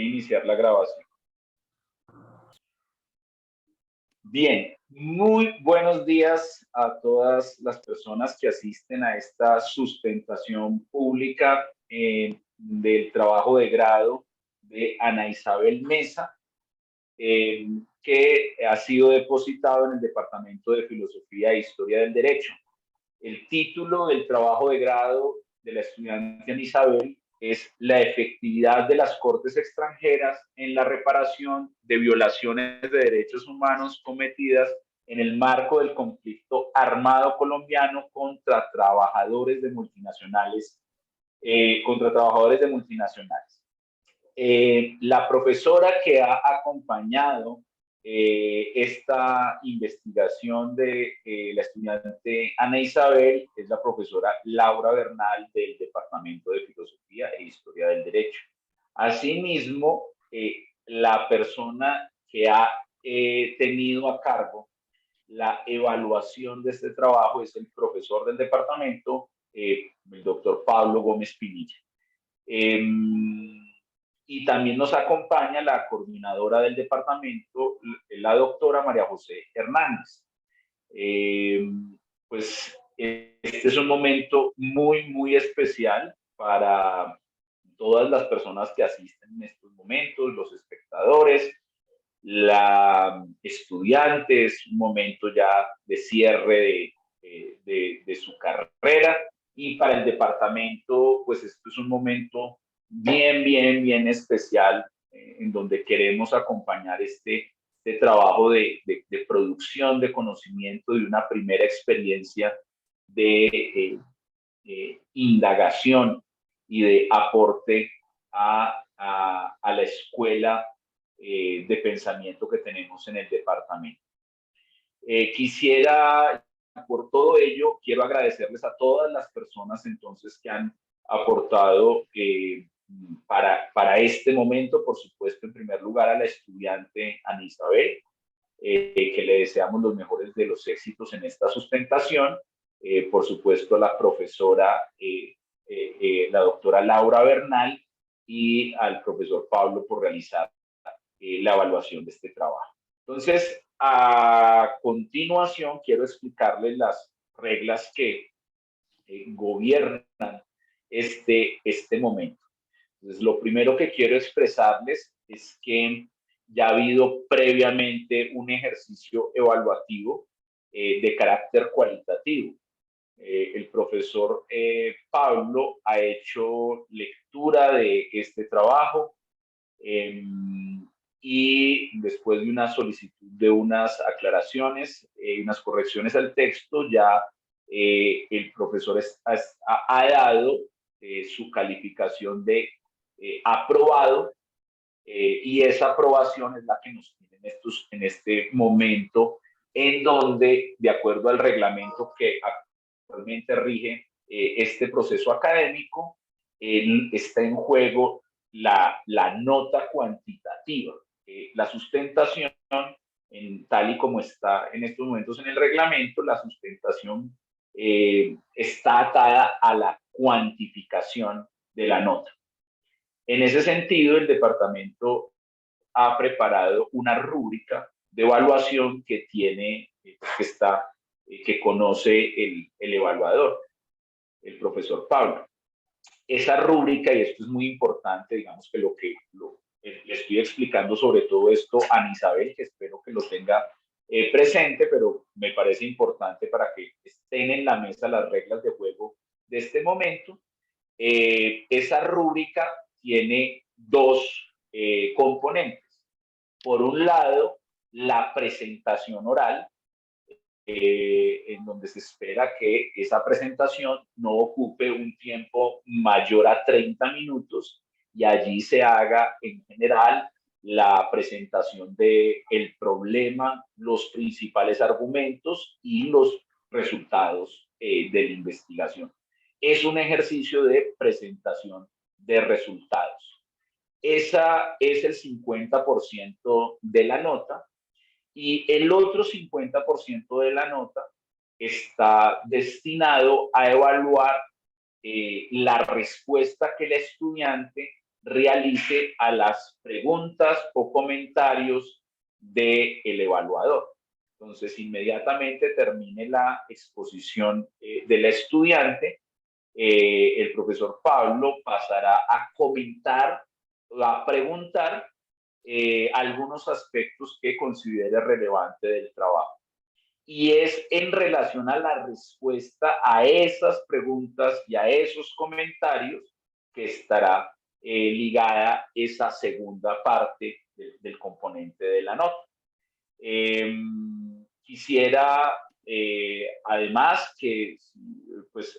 iniciar la grabación. Bien, muy buenos días a todas las personas que asisten a esta sustentación pública del trabajo de grado de Ana Isabel Mesa, que ha sido depositado en el Departamento de Filosofía e Historia del Derecho. El título del trabajo de grado de la estudiante Ana Isabel es La efectividad de las Cortes extranjeras en la reparación de violaciones de derechos humanos cometidas en el marco del conflicto armado colombiano contra trabajadores de multinacionales. La profesora que ha acompañado esta investigación de la estudiante Ana Isabel es la profesora Laura Bernal del Departamento de Filosofía e Historia del Derecho. Asimismo, la persona que ha tenido a cargo la evaluación de este trabajo es el profesor del departamento, el doctor Pablo Gómez Pinilla. Y también nos acompaña la coordinadora del departamento, la doctora María José Hernández. Pues este es un momento muy especial para todas las personas que asisten en estos momentos, los espectadores, la estudiante, es un momento ya de cierre de su carrera, y para el departamento, pues esto es un momento bien especial en donde queremos acompañar este trabajo de producción de conocimiento, de una primera experiencia de indagación y de aporte a la escuela de pensamiento que tenemos en el departamento. Por todo ello, quiero agradecerles a todas las personas entonces que han aportado para este momento. Por supuesto, en primer lugar a la estudiante Ana Isabel, que le deseamos los mejores de los éxitos en esta sustentación. Por supuesto, a la profesora, la doctora Laura Bernal, y al profesor Pablo por realizar la evaluación de este trabajo. Entonces, a continuación, quiero explicarles las reglas que gobiernan este momento. Entonces, lo primero que quiero expresarles es que ya ha habido previamente un ejercicio evaluativo de carácter cualitativo. El profesor Pablo ha hecho lectura de este trabajo, y después de una solicitud de unas aclaraciones, unas correcciones al texto, ya el profesor ha dado su calificación de aprobado, y esa aprobación es la que nos tiene en este momento, en donde, de acuerdo al reglamento que actualmente rige este proceso académico, está en juego la nota cuantitativa. La sustentación, tal y como está en estos momentos en el reglamento, la sustentación está atada a la cuantificación de la nota. En ese sentido, el departamento ha preparado una rúbrica de evaluación que conoce el evaluador, el profesor Pablo. Esa rúbrica, y esto es muy importante, digamos que le estoy explicando sobre todo esto a Ana Isabel, que espero que lo tenga presente, pero me parece importante para que estén en la mesa las reglas de juego de este momento. Esa rúbrica tiene dos componentes. Por un lado, la presentación oral, en donde se espera que esa presentación no ocupe un tiempo mayor a 30 minutos, y allí se haga en general la presentación del problema, los principales argumentos y los resultados de la investigación. Es un ejercicio de presentación de resultados. Esa es el 50% de la nota, y el otro 50% de la nota está destinado a evaluar la respuesta que el estudiante realice a las preguntas o comentarios del evaluador. Entonces, inmediatamente termine la exposición de la estudiante, el profesor Pablo pasará a comentar, a preguntar algunos aspectos que considere relevante del trabajo. Y es en relación a la respuesta a esas preguntas y a esos comentarios que estará ligada esa segunda parte del componente de la nota. Quisiera además que pues,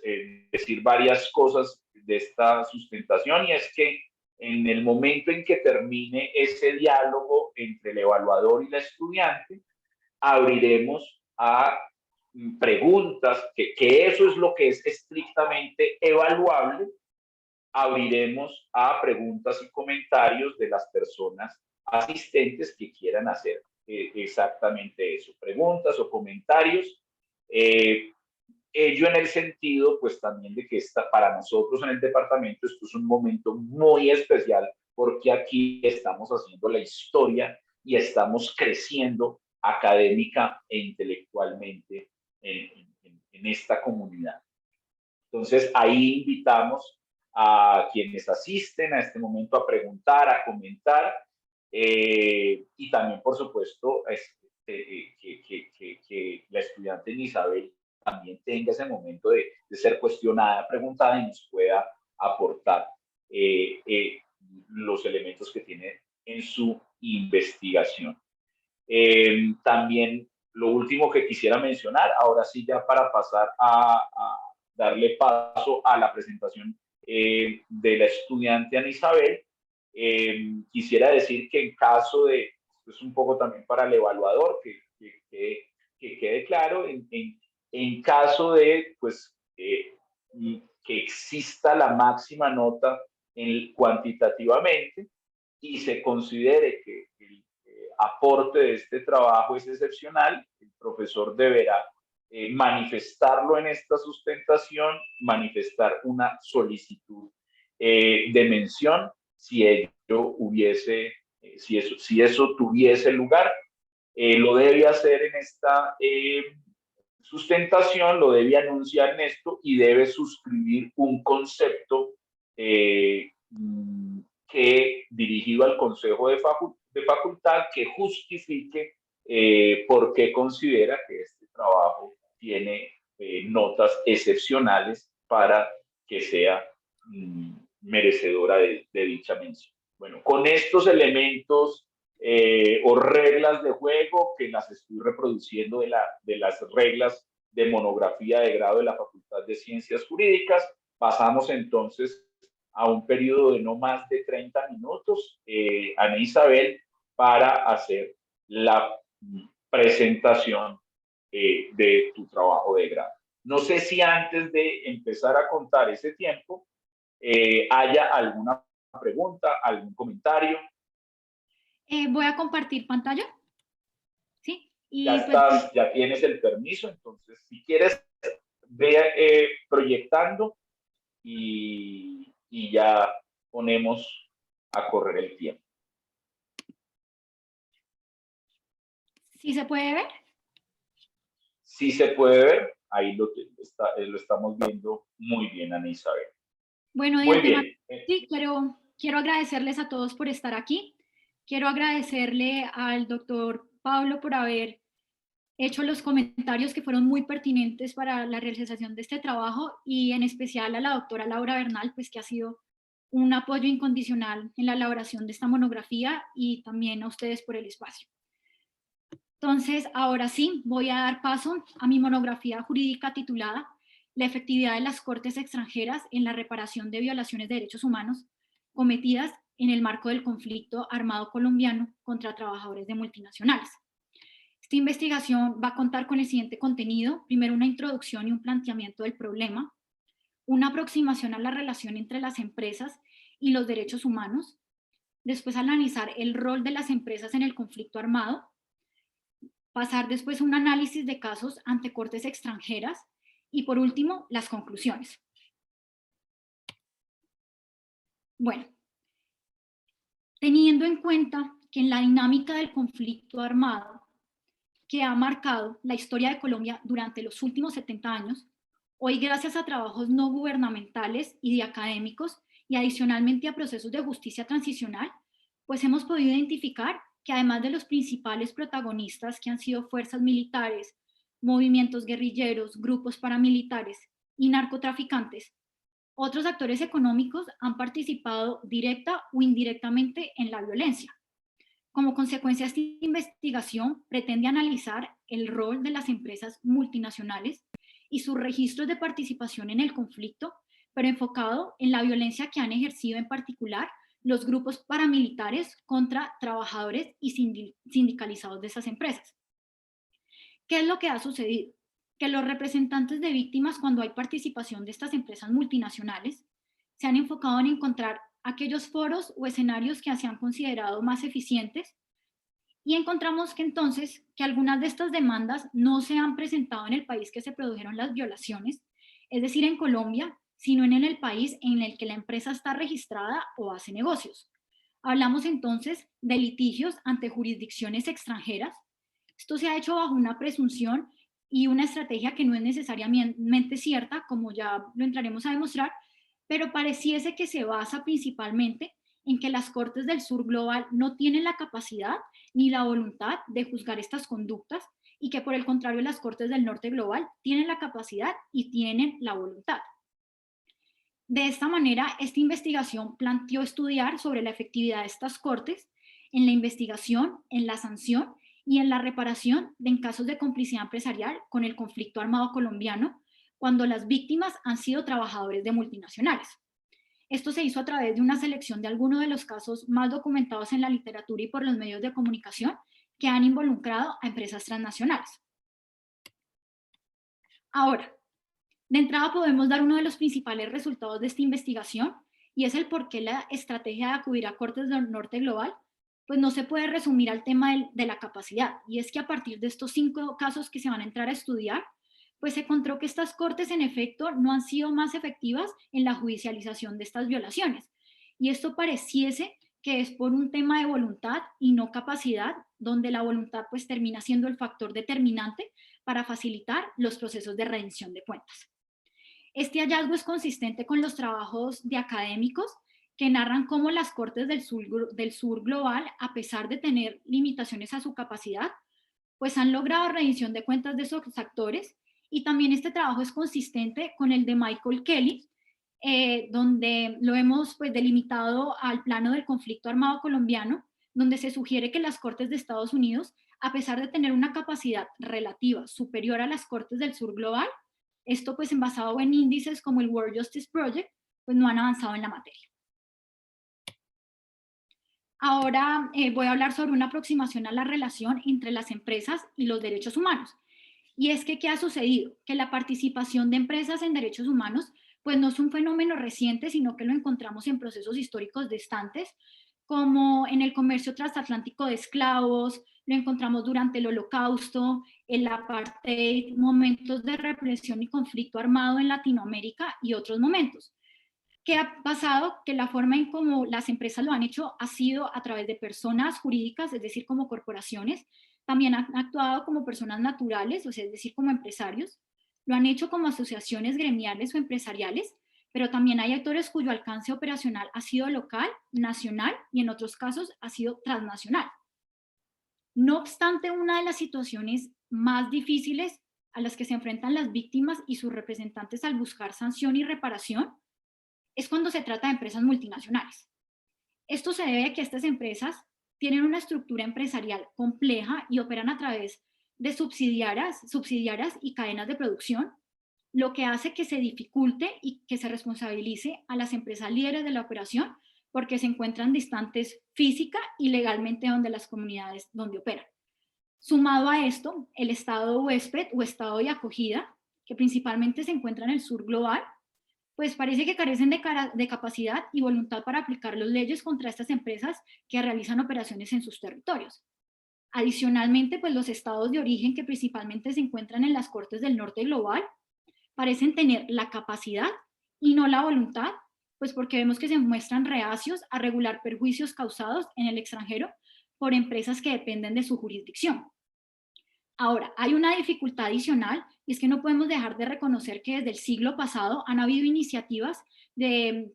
decir varias cosas de esta sustentación, y es que en el momento en que termine ese diálogo entre el evaluador y la estudiante, abriremos a preguntas, que eso es lo que es estrictamente evaluable. Abriremos a preguntas y comentarios de las personas asistentes que quieran hacer exactamente eso, preguntas o comentarios. Ello en el sentido, pues también de que para nosotros en el departamento esto es un momento muy especial, porque aquí estamos haciendo la historia y estamos creciendo académica e intelectualmente en esta comunidad. Entonces, ahí invitamos a quienes asisten a este momento a preguntar, a comentar, y también, por supuesto, que la estudiante Isabel también tenga ese momento de ser cuestionada, preguntada, y nos pueda aportar los elementos que tiene en su investigación. También lo último que quisiera mencionar, ahora sí ya para pasar a darle paso a la presentación de la estudiante Ana Isabel, quisiera decir que en caso de, esto es un poco también para el evaluador, que quede claro, en caso de pues, que exista la máxima nota cuantitativamente y se considere que el aporte de este trabajo es excepcional, el profesor deberá manifestarlo en esta sustentación, manifestar una solicitud de mención si ello hubiese, si eso tuviese lugar. Lo debe hacer en esta sustentación, lo debe anunciar en esto y debe suscribir un concepto que dirigido al Consejo de Facultad que justifique por qué considera que este trabajo tiene notas excepcionales para que sea merecedora de dicha mención. Bueno, con estos elementos o reglas de juego que las estoy reproduciendo de las reglas de monografía de grado de la Facultad de Ciencias Jurídicas, pasamos entonces a un periodo de no más de 30 minutos, Ana Isabel, para hacer la presentación de tu trabajo de grado. No sé si antes de empezar a contar ese tiempo haya alguna pregunta, algún comentario. Voy a compartir pantalla. ¿Sí? Y ya estás, ya tienes el permiso, entonces si quieres, ve proyectando y ya ponemos a correr el tiempo. ¿Sí se puede ver? Sí se puede ver, ahí lo estamos viendo muy bien, Ana Isabel. Bueno, de antemano, sí, quiero agradecerles a todos por estar aquí. Quiero agradecerle al doctor Pablo por haber hecho los comentarios que fueron muy pertinentes para la realización de este trabajo, y en especial a la doctora Laura Bernal, pues que ha sido un apoyo incondicional en la elaboración de esta monografía, y también a ustedes por el espacio. Entonces, ahora sí, voy a dar paso a mi monografía jurídica titulada La efectividad de las Cortes extranjeras en la reparación de violaciones de derechos humanos cometidas en el marco del conflicto armado colombiano contra trabajadores de multinacionales. Esta investigación va a contar con el siguiente contenido: primero, una introducción y un planteamiento del problema, una aproximación a la relación entre las empresas y los derechos humanos, después analizar el rol de las empresas en el conflicto armado, pasar después a un análisis de casos ante cortes extranjeras y, por último, las conclusiones. Bueno, teniendo en cuenta que en la dinámica del conflicto armado que ha marcado la historia de Colombia durante los últimos 70 años, hoy gracias a trabajos no gubernamentales y de académicos y adicionalmente a procesos de justicia transicional, pues hemos podido identificar que además de los principales protagonistas que han sido fuerzas militares, movimientos guerrilleros, grupos paramilitares y narcotraficantes, otros actores económicos han participado directa o indirectamente en la violencia. Como consecuencia, esta investigación pretende analizar el rol de las empresas multinacionales y sus registros de participación en el conflicto, pero enfocado en la violencia que han ejercido en particular los grupos paramilitares contra trabajadores y sindicalizados de esas empresas. ¿Qué es lo que ha sucedido? Que los representantes de víctimas, cuando hay participación de estas empresas multinacionales, se han enfocado en encontrar aquellos foros o escenarios que se han considerado más eficientes, y encontramos que entonces que algunas de estas demandas no se han presentado en el país que se produjeron las violaciones, es decir, en Colombia, sino en el país en el que la empresa está registrada o hace negocios. Hablamos entonces de litigios ante jurisdicciones extranjeras. Esto se ha hecho bajo una presunción y una estrategia que no es necesariamente cierta, como ya lo entraremos a demostrar, pero pareciese que se basa principalmente en que las Cortes del Sur Global no tienen la capacidad ni la voluntad de juzgar estas conductas y que por el contrario las Cortes del Norte Global tienen la capacidad y tienen la voluntad. De esta manera, esta investigación planteó estudiar sobre la efectividad de estas cortes en la investigación, en la sanción y en la reparación en casos de complicidad empresarial con el conflicto armado colombiano, cuando las víctimas han sido trabajadores de multinacionales. Esto se hizo a través de una selección de algunos de los casos más documentados en la literatura y por los medios de comunicación que han involucrado a empresas transnacionales. Ahora, de entrada podemos dar uno de los principales resultados de esta investigación y es el por qué la estrategia de acudir a Cortes del Norte Global pues no se puede resumir al tema de la capacidad, y es que a partir de estos 5 casos que se van a entrar a estudiar, pues se encontró que estas cortes en efecto no han sido más efectivas en la judicialización de estas violaciones, y esto pareciese que es por un tema de voluntad y no capacidad, donde la voluntad pues termina siendo el factor determinante para facilitar los procesos de rendición de cuentas. Este hallazgo es consistente con los trabajos de académicos que narran cómo las Cortes del Sur Global, a pesar de tener limitaciones a su capacidad, pues han logrado rendición de cuentas de esos actores, y también este trabajo es consistente con el de Michael Kelly, donde lo hemos pues delimitado al plano del conflicto armado colombiano, donde se sugiere que las Cortes de Estados Unidos, a pesar de tener una capacidad relativa superior a las Cortes del Sur Global, esto pues basado en índices como el World Justice Project, pues no han avanzado en la materia. Ahora voy a hablar sobre una aproximación a la relación entre las empresas y los derechos humanos. Y es que, ¿qué ha sucedido? Que la participación de empresas en derechos humanos pues no es un fenómeno reciente, sino que lo encontramos en procesos históricos distantes, como en el comercio transatlántico de esclavos, lo encontramos durante el Holocausto, el apartheid, momentos de represión y conflicto armado en Latinoamérica y otros momentos. ¿Qué ha pasado? Que la forma en cómo las empresas lo han hecho ha sido a través de personas jurídicas, es decir, como corporaciones. También han actuado como personas naturales, o sea, es decir, como empresarios. Lo han hecho como asociaciones gremiales o empresariales, pero también hay actores cuyo alcance operacional ha sido local, nacional y en otros casos ha sido transnacional. No obstante, una de las situaciones más difíciles a las que se enfrentan las víctimas y sus representantes al buscar sanción y reparación es cuando se trata de empresas multinacionales. Esto se debe a que estas empresas tienen una estructura empresarial compleja y operan a través de subsidiarias y cadenas de producción, lo que hace que se dificulte y que se responsabilice a las empresas líderes de la operación porque se encuentran distantes física y legalmente de las comunidades donde operan. Sumado a esto, el estado huésped o estado de acogida, que principalmente se encuentra en el sur global, pues parece que carecen de capacidad y voluntad para aplicar las leyes contra estas empresas que realizan operaciones en sus territorios. Adicionalmente, pues los estados de origen que principalmente se encuentran en las Cortes del Norte Global parecen tener la capacidad y no la voluntad para aplicar las leyes contra estas empresas que realizan operaciones en sus territorios. Adicionalmente, pues los estados de origen que principalmente se encuentran en las Cortes del Norte Global parecen tener la capacidad y no la voluntad para Pues porque vemos que se muestran reacios a regular perjuicios causados en el extranjero por empresas que dependen de su jurisdicción. Ahora, hay una dificultad adicional y es que no podemos dejar de reconocer que desde el siglo pasado han habido iniciativas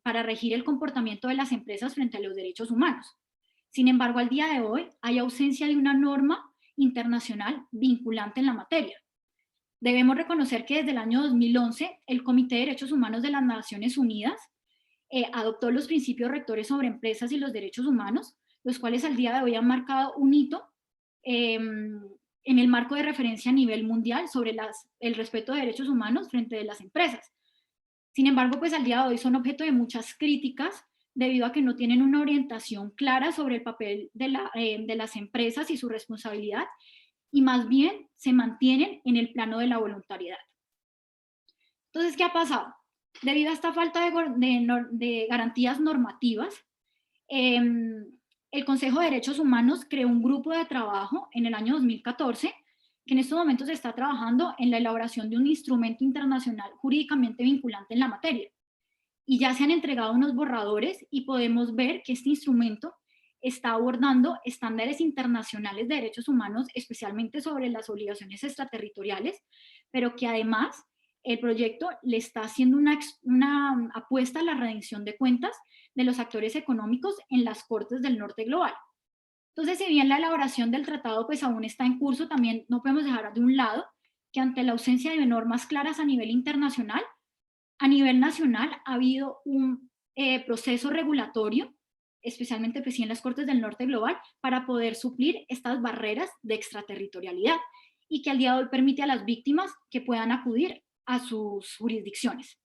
para regir el comportamiento de las empresas frente a los derechos humanos. Sin embargo, al día de hoy hay ausencia de una norma internacional vinculante en la materia. Debemos reconocer que desde el año 2011 el Comité de Derechos Humanos de las Naciones Unidas adoptó los principios rectores sobre empresas y los derechos humanos, los cuales al día de hoy han marcado un hito en el marco de referencia a nivel mundial sobre el respeto de derechos humanos frente a las empresas. Sin embargo, pues al día de hoy son objeto de muchas críticas debido a que no tienen una orientación clara sobre el papel de las empresas y su responsabilidad, y más bien se mantienen en el plano de la voluntariedad. Entonces, ¿qué ha pasado? Debido a esta falta de garantías normativas, el Consejo de Derechos Humanos creó un grupo de trabajo en el año 2014 que en estos momentos está trabajando en la elaboración de un instrumento internacional jurídicamente vinculante en la materia. Y ya se han entregado unos borradores y podemos ver que este instrumento está abordando estándares internacionales de derechos humanos, especialmente sobre las obligaciones extraterritoriales, pero que además el proyecto le está haciendo una apuesta a la rendición de cuentas de los actores económicos en las Cortes del Norte global. Entonces, si bien la elaboración del tratado pues aún está en curso, también no podemos dejar de un lado que ante la ausencia de normas claras a nivel internacional, a nivel nacional ha habido un proceso regulatorio, especialmente pues, en las Cortes del Norte global, para poder suplir estas barreras de extraterritorialidad y que al día de hoy permite a las víctimas que puedan acudir a sus jurisdicciones.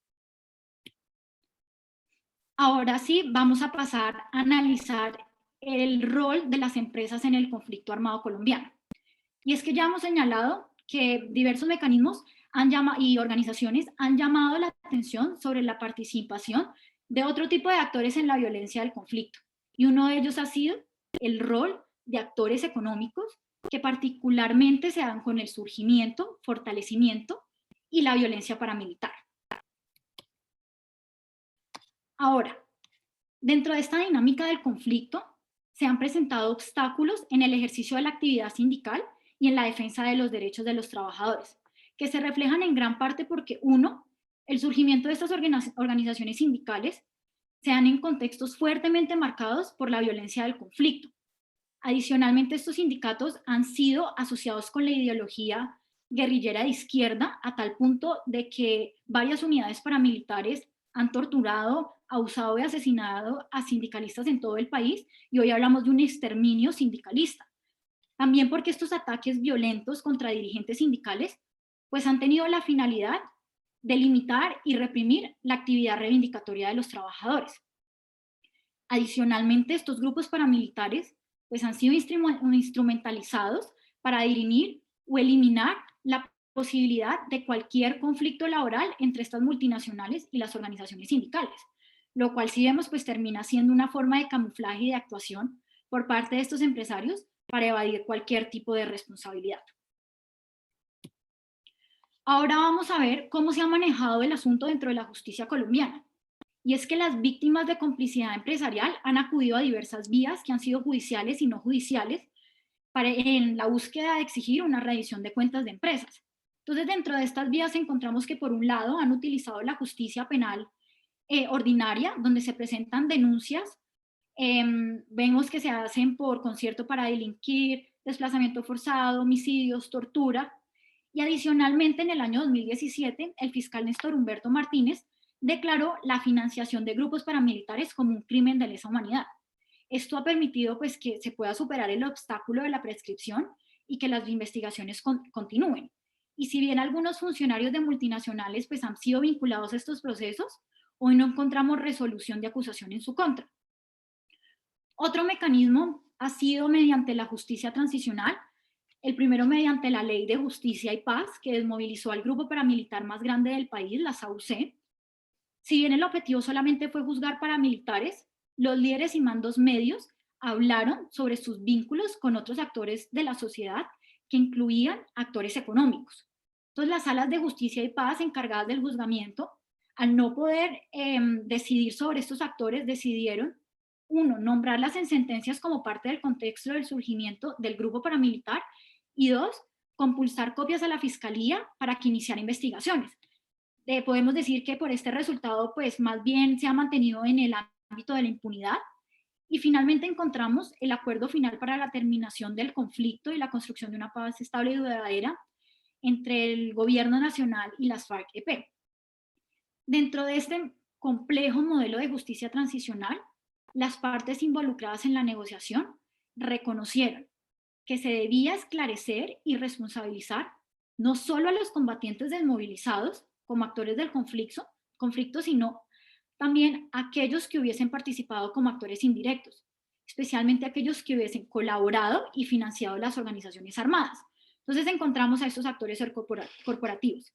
Ahora sí, vamos a pasar a analizar el rol de las empresas en el conflicto armado colombiano. Y es que ya hemos señalado que diversos mecanismos y organizaciones han llamado la atención sobre la participación de otro tipo de actores en la violencia del conflicto. Y uno de ellos ha sido el rol de actores económicos que particularmente se dan con el surgimiento, fortalecimiento y la violencia paramilitar. Ahora, dentro de esta dinámica del conflicto, se han presentado obstáculos en el ejercicio de la actividad sindical y en la defensa de los derechos de los trabajadores, que se reflejan en gran parte porque, uno, el surgimiento de estas organizaciones sindicales se dan en contextos fuertemente marcados por la violencia del conflicto. Adicionalmente, estos sindicatos han sido asociados con la ideología guerrillera de izquierda a tal punto de que varias unidades paramilitares han torturado, abusado y asesinado a sindicalistas en todo el país, y hoy hablamos de un exterminio sindicalista. También porque estos ataques violentos contra dirigentes sindicales pues han tenido la finalidad de limitar y reprimir la actividad reivindicatoria de los trabajadores. Adicionalmente, estos grupos paramilitares pues han sido instrumentalizados para dirimir o eliminar la posibilidad de cualquier conflicto laboral entre estas multinacionales y las organizaciones sindicales, lo cual si vemos pues termina siendo una forma de camuflaje y de actuación por parte de estos empresarios para evadir cualquier tipo de responsabilidad. Ahora vamos a ver cómo se ha manejado el asunto dentro de la justicia colombiana. Y es que las víctimas de complicidad empresarial han acudido a diversas vías que han sido judiciales y no judiciales en la búsqueda de exigir una rendición de cuentas de empresas. Entonces, dentro de estas vías encontramos que por un lado han utilizado la justicia penal ordinaria, donde se presentan denuncias. Vemos que se hacen por concierto para delinquir, desplazamiento forzado, homicidios, tortura. Y adicionalmente, en el año 2017, el fiscal Néstor Humberto Martínez declaró la financiación de grupos paramilitares como un crimen de lesa humanidad. Esto ha permitido pues, que se pueda superar el obstáculo de la prescripción y que las investigaciones continúen. Y si bien algunos funcionarios de multinacionales pues, han sido vinculados a estos procesos, hoy no encontramos resolución de acusación en su contra. Otro mecanismo ha sido mediante la justicia transicional, el primero mediante la Ley de Justicia y Paz, que desmovilizó al grupo paramilitar más grande del país, la SAUC. Si bien el objetivo solamente fue juzgar paramilitares, los líderes y mandos medios hablaron sobre sus vínculos con otros actores de la sociedad que incluían actores económicos. Entonces, las salas de justicia y paz encargadas del juzgamiento al no poder decidir sobre estos actores, decidieron, uno, nombrarlas en sentencias como parte del contexto del surgimiento del grupo paramilitar, y dos, compulsar copias a la fiscalía para que iniciara investigaciones. Podemos decir que por este resultado, pues más bien se ha mantenido en el ámbito de la impunidad. Y finalmente encontramos el acuerdo final para la terminación del conflicto y la construcción de una paz estable y duradera entre el gobierno nacional y las FARC-EP. Dentro de este complejo modelo de justicia transicional, las partes involucradas en la negociación reconocieron que se debía esclarecer y responsabilizar no solo a los combatientes desmovilizados como actores del conflicto, sino también a aquellos que hubiesen participado como actores indirectos, especialmente aquellos que hubiesen colaborado y financiado las organizaciones armadas. Entonces encontramos a estos actores corporativos.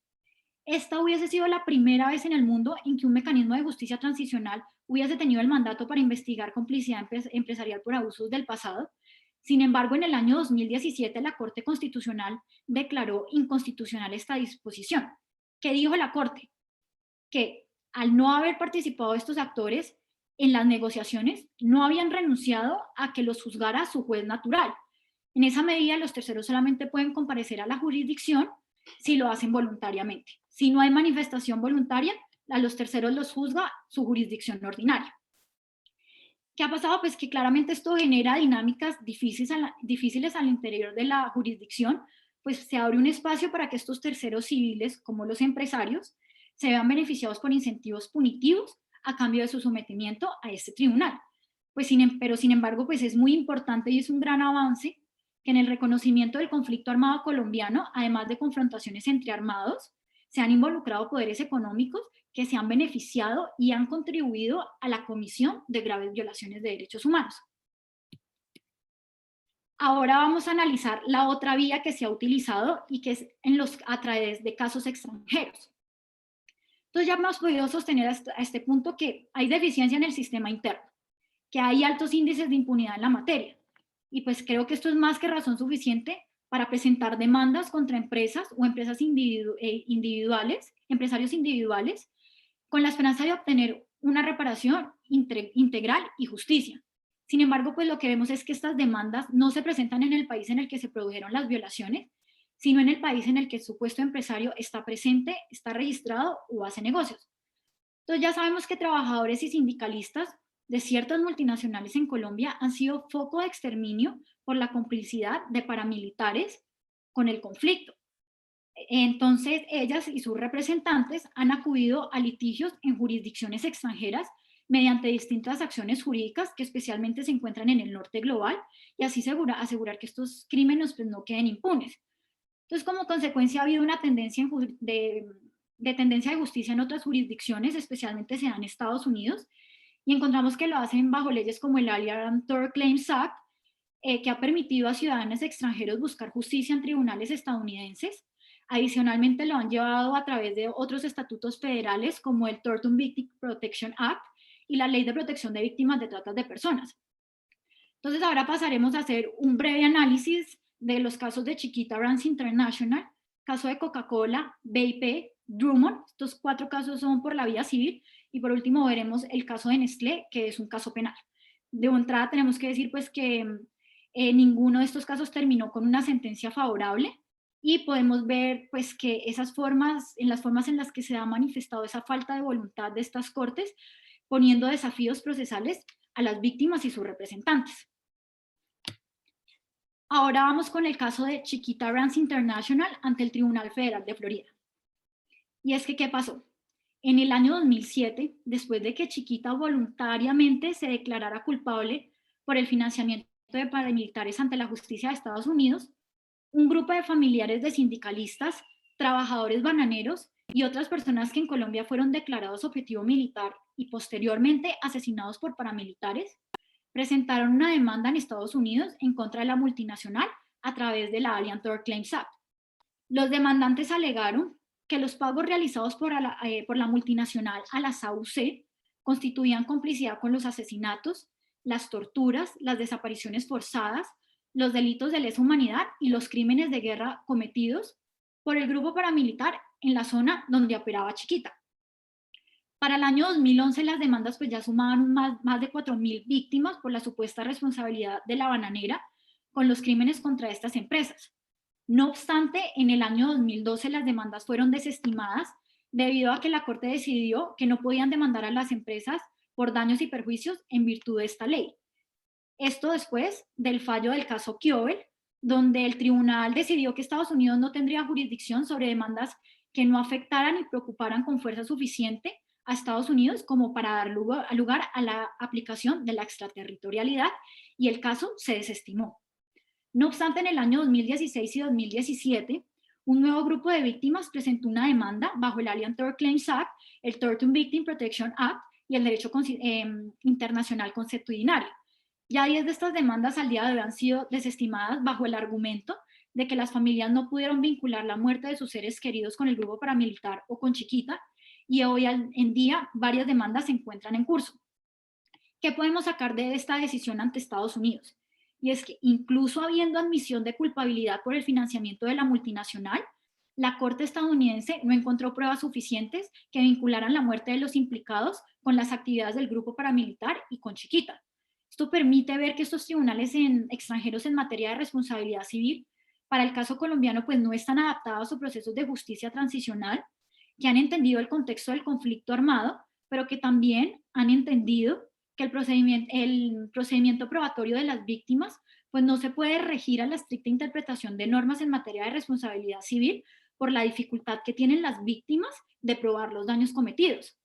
Esta hubiese sido la primera vez en el mundo en que un mecanismo de justicia transicional hubiese tenido el mandato para investigar complicidad empresarial por abusos del pasado. Sin embargo, en el año 2017 la Corte Constitucional declaró inconstitucional esta disposición. ¿Qué dijo la Corte? Que al no haber participado estos actores en las negociaciones, no habían renunciado a que los juzgara su juez natural. En esa medida, los terceros solamente pueden comparecer a la jurisdicción si lo hacen voluntariamente. Si no hay manifestación voluntaria, a los terceros los juzga su jurisdicción ordinaria. ¿Qué ha pasado? Pues que claramente esto genera dinámicas difíciles al interior de la jurisdicción, pues se abre un espacio para que estos terceros civiles, como los empresarios, se vean beneficiados por incentivos punitivos a cambio de su sometimiento a este tribunal. Pero sin embargo, pues es muy importante y es un gran avance que en el reconocimiento del conflicto armado colombiano, además de confrontaciones entre armados, se han involucrado poderes económicos que se han beneficiado y han contribuido a la comisión de graves violaciones de derechos humanos. Ahora vamos a analizar la otra vía que se ha utilizado y que es a través de casos extranjeros. Entonces ya hemos podido sostener hasta este punto que hay deficiencia en el sistema interno, que hay altos índices de impunidad en la materia. Y pues creo que esto es más que razón suficiente para presentar demandas contra empresas o empresarios individuales, con la esperanza de obtener una reparación integral y justicia. Sin embargo, pues lo que vemos es que estas demandas no se presentan en el país en el que se produjeron las violaciones, sino en el país en el que el supuesto empresario está presente, está registrado o hace negocios. Entonces ya sabemos que trabajadores y sindicalistas de ciertas multinacionales en Colombia han sido foco de exterminio por la complicidad de paramilitares con el conflicto. Entonces ellas y sus representantes han acudido a litigios en jurisdicciones extranjeras mediante distintas acciones jurídicas que especialmente se encuentran en el norte global, y así asegurar que estos crímenes pues no queden impunes. Entonces, como consecuencia, ha habido una tendencia tendencia de justicia en otras jurisdicciones, especialmente se da en Estados Unidos, y encontramos que lo hacen bajo leyes como el Alien Tort Claims Act, que ha permitido a ciudadanos extranjeros buscar justicia en tribunales estadounidenses. Adicionalmente lo han llevado a través de otros estatutos federales como el Tort Victim Protection Act y la Ley de Protección de Víctimas de Trata de Personas. Entonces ahora pasaremos a hacer un breve análisis de los casos de Chiquita Brands International, caso de Coca-Cola, BP, Drummond. Estos 4 casos son por la vía civil, y por último veremos el caso de Nestlé, que es un caso penal. De entrada tenemos que decir pues que ninguno de estos casos terminó con una sentencia favorable, y podemos ver pues que en las formas en las que se ha manifestado esa falta de voluntad de estas cortes, poniendo desafíos procesales a las víctimas y sus representantes. Ahora vamos con el caso de Chiquita Brands International ante el Tribunal Federal de Florida. Y es que, ¿qué pasó? En el año 2007, después de que Chiquita voluntariamente se declarara culpable por el financiamiento de paramilitares ante la justicia de Estados Unidos, un grupo de familiares de sindicalistas, trabajadores bananeros y otras personas que en Colombia fueron declarados objetivo militar y posteriormente asesinados por paramilitares, presentaron una demanda en Estados Unidos en contra de la multinacional a través de la Alien Tort Claims Act. Los demandantes alegaron que los pagos realizados por la multinacional a la SAUC constituían complicidad con los asesinatos, las torturas, las desapariciones forzadas, los delitos de lesa humanidad y los crímenes de guerra cometidos por el grupo paramilitar en la zona donde operaba Chiquita. Para el año 2011 las demandas pues ya sumaban más de 4.000 víctimas por la supuesta responsabilidad de La Bananera con los crímenes contra estas empresas. No obstante, en el año 2012 las demandas fueron desestimadas debido a que la Corte decidió que no podían demandar a las empresas por daños y perjuicios en virtud de esta ley. Esto después del fallo del caso Kiobel, donde el tribunal decidió que Estados Unidos no tendría jurisdicción sobre demandas que no afectaran y preocuparan con fuerza suficiente a Estados Unidos como para dar lugar a la aplicación de la extraterritorialidad, y el caso se desestimó. No obstante, en el año 2016 y 2017, un nuevo grupo de víctimas presentó una demanda bajo el Alien Tort Claims Act, el Tort and Victim Protection Act y el derecho internacional consuetudinario. Ya 10 de estas demandas al día de hoy han sido desestimadas bajo el argumento de que las familias no pudieron vincular la muerte de sus seres queridos con el grupo paramilitar o con Chiquita, y hoy en día varias demandas se encuentran en curso. ¿Qué podemos sacar de esta decisión ante Estados Unidos? Y es que incluso habiendo admisión de culpabilidad por el financiamiento de la multinacional, la Corte estadounidense no encontró pruebas suficientes que vincularan la muerte de los implicados con las actividades del grupo paramilitar y con Chiquita. Esto permite ver que estos tribunales extranjeros en materia de responsabilidad civil, para el caso colombiano, pues no están adaptados a procesos de justicia transicional, que han entendido el contexto del conflicto armado, pero que también han entendido que el procedimiento probatorio de las víctimas pues no se puede regir a la estricta interpretación de normas en materia de responsabilidad civil por la dificultad que tienen las víctimas de probar los daños cometidos.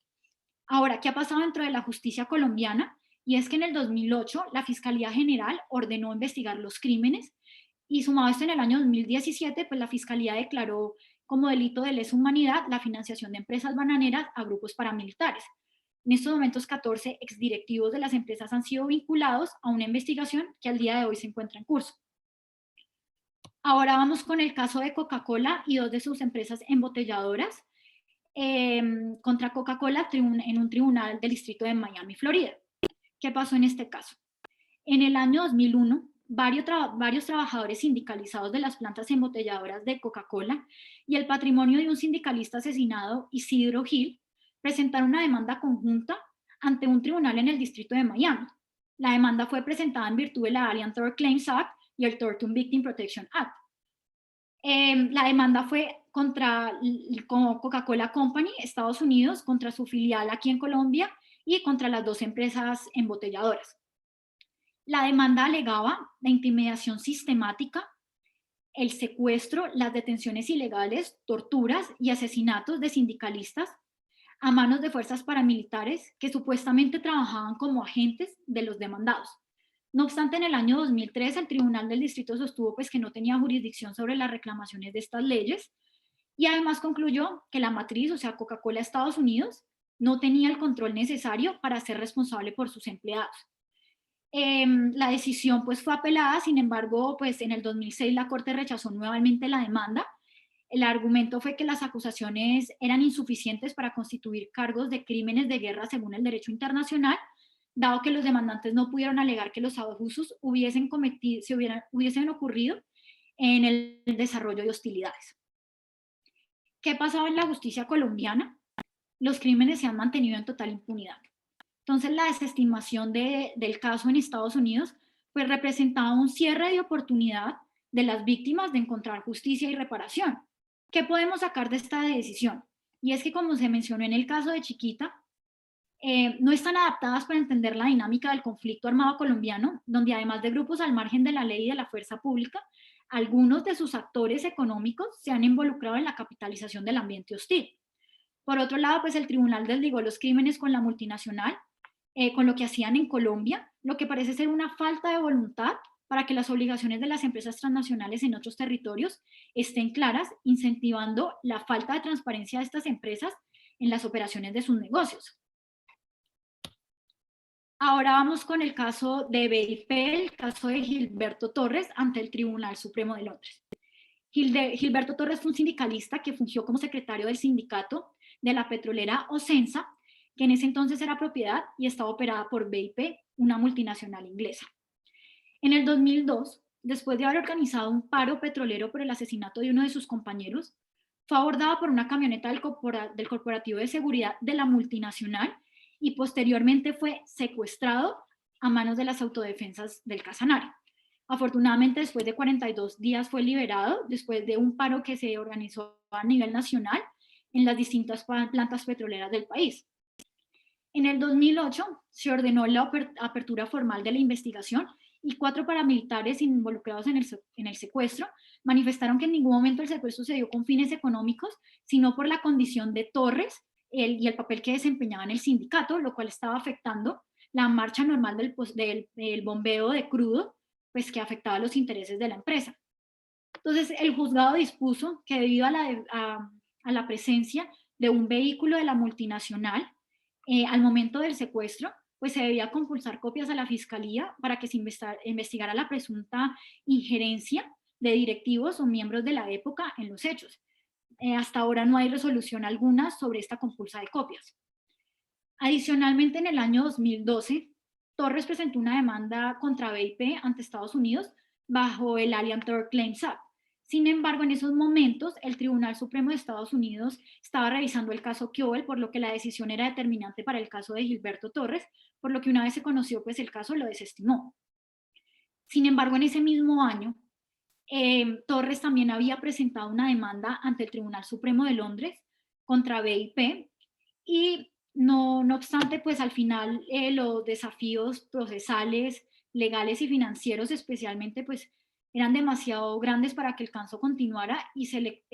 Ahora, ¿qué ha pasado dentro de la justicia colombiana? Y es que en el 2008 la Fiscalía General ordenó investigar los crímenes, y sumado esto en el año 2017, pues la Fiscalía declaró como delito de lesa humanidad la financiación de empresas bananeras a grupos paramilitares. En estos momentos, 14 exdirectivos de las empresas han sido vinculados a una investigación que al día de hoy se encuentra en curso. Ahora vamos con el caso de Coca-Cola y dos de sus empresas embotelladoras contra Coca-Cola en un tribunal del distrito de Miami, Florida. ¿Qué pasó en este caso? En el año 2001, varios trabajadores sindicalizados de las plantas embotelladoras de Coca-Cola y el patrimonio de un sindicalista asesinado, Isidro Gil, presentaron una demanda conjunta ante un tribunal en el distrito de Miami. La demanda fue presentada en virtud de la Alien Tort Claims Act y el Tort and Victim Protection Act. La demanda fue contra Coca-Cola Company, Estados Unidos, contra su filial aquí en Colombia y contra las dos empresas embotelladoras. La demanda alegaba la intimidación sistemática, el secuestro, las detenciones ilegales, torturas y asesinatos de sindicalistas a manos de fuerzas paramilitares que supuestamente trabajaban como agentes de los demandados. No obstante, en el año 2003 el Tribunal del Distrito sostuvo pues, que no tenía jurisdicción sobre las reclamaciones de estas leyes, y además concluyó que la matriz, o sea, Coca-Cola Estados Unidos, no tenía el control necesario para ser responsable por sus empleados. La decisión pues, fue apelada, sin embargo, pues, en el 2006 la Corte rechazó nuevamente la demanda. El argumento fue que las acusaciones eran insuficientes para constituir cargos de crímenes de guerra según el derecho internacional, dado que los demandantes no pudieron alegar que los abusos hubiesen ocurrido en el desarrollo de hostilidades. ¿Qué pasaba en la justicia colombiana? Los crímenes se han mantenido en total impunidad. Entonces, la desestimación del caso en Estados Unidos pues, representaba un cierre de oportunidad de las víctimas de encontrar justicia y reparación. ¿Qué podemos sacar de esta decisión? Y es que, como se mencionó en el caso de Chiquita, no están adaptadas para entender la dinámica del conflicto armado colombiano, donde además de grupos al margen de la ley y de la fuerza pública, algunos de sus actores económicos se han involucrado en la capitalización del ambiente hostil. Por otro lado, pues el tribunal desligó los crímenes con la multinacional, con lo que hacían en Colombia, lo que parece ser una falta de voluntad para que las obligaciones de las empresas transnacionales en otros territorios estén claras, incentivando la falta de transparencia de estas empresas en las operaciones de sus negocios. Ahora vamos con el caso de BIP, el caso de Gilberto Torres ante el Tribunal Supremo de Londres. Gilberto Torres fue un sindicalista que fungió como secretario del sindicato de la petrolera Ocensa, que en ese entonces era propiedad y estaba operada por BIP, una multinacional inglesa. En el 2002, después de haber organizado un paro petrolero por el asesinato de uno de sus compañeros, Fue abordado por una camioneta del corporativo de seguridad de la multinacional y posteriormente fue secuestrado a manos de las autodefensas del Casanare. Afortunadamente, después de 42 días fue liberado, después de un paro que se organizó a nivel nacional en las distintas plantas petroleras del país. En el 2008 se ordenó la apertura formal de la investigación y 4 paramilitares involucrados en el secuestro manifestaron que en ningún momento el secuestro se dio con fines económicos, sino por la condición de Torres y el papel que desempeñaba en el sindicato, lo cual estaba afectando la marcha normal del bombeo de crudo, pues que afectaba los intereses de la empresa. Entonces, el juzgado dispuso que debido a la presencia de un vehículo de la multinacional, al momento del secuestro, pues se debía compulsar copias a la fiscalía para que se investigara la presunta injerencia de directivos o miembros de la época en los hechos. Hasta ahora no hay resolución alguna sobre esta compulsa de copias. Adicionalmente, en el año 2012, Torres presentó una demanda contra BIP ante Estados Unidos bajo el Alien Tort Claims Act. Sin embargo, en esos momentos, el Tribunal Supremo de Estados Unidos estaba revisando el caso Kiobel, por lo que la decisión era determinante para el caso de Gilberto Torres, por lo que una vez se conoció, pues el caso lo desestimó. Sin embargo, en ese mismo año, Torres también había presentado una demanda ante el Tribunal Supremo de Londres contra BIP y no obstante, pues al final los desafíos procesales, legales y financieros especialmente, pues eran demasiado grandes para que el caso continuara y se le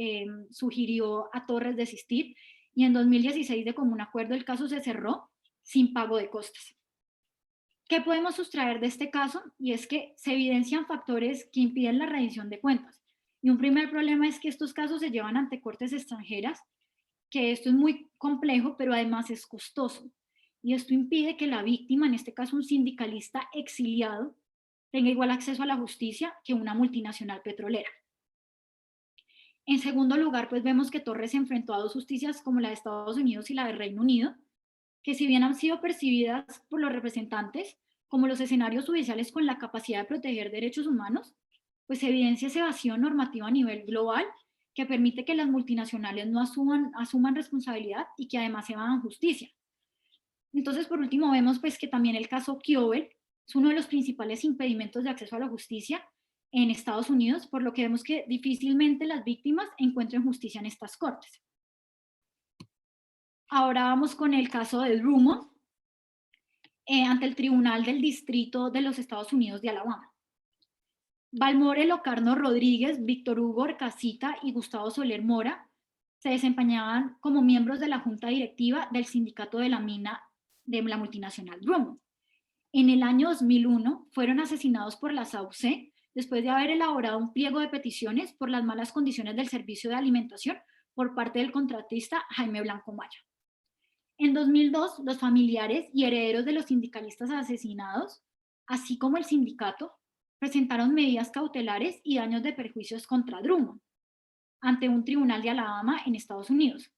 sugirió a Torres desistir y en 2016 de común acuerdo el caso se cerró sin pago de costas. ¿Qué podemos sustraer de este caso? Y es que se evidencian factores que impiden la rendición de cuentas. Y un primer problema es que estos casos se llevan ante cortes extranjeras, que esto es muy complejo, pero además es costoso. Y esto impide que la víctima, en este caso un sindicalista exiliado, tenga igual acceso a la justicia que una multinacional petrolera. En segundo lugar, pues vemos que Torres se enfrentó a dos justicias como la de Estados Unidos y la de Reino Unido, que si bien han sido percibidas por los representantes como los escenarios judiciales con la capacidad de proteger derechos humanos, pues evidencia ese vacío normativo a nivel global que permite que las multinacionales no asuman responsabilidad y que además evadan justicia. Entonces, por último, vemos pues que también el caso Kiobel es uno de los principales impedimentos de acceso a la justicia en Estados Unidos, por lo que vemos que difícilmente las víctimas encuentren justicia en estas cortes. Ahora vamos con el caso de Drummond ante el Tribunal del Distrito de los Estados Unidos de Alabama. Balmore Locarno Rodríguez, Víctor Hugo Orcasita y Gustavo Soler Mora se desempeñaban como miembros de la junta directiva del sindicato de la mina de la multinacional Drummond. En el año 2001 fueron asesinados por la SAUC después de haber elaborado un pliego de peticiones por las malas condiciones del servicio de alimentación por parte del contratista Jaime Blanco Maya. En 2002, los familiares y herederos de los sindicalistas asesinados, así como el sindicato, presentaron medidas cautelares y daños de perjuicios contra Drummond ante un tribunal de Alabama en Estados Unidos.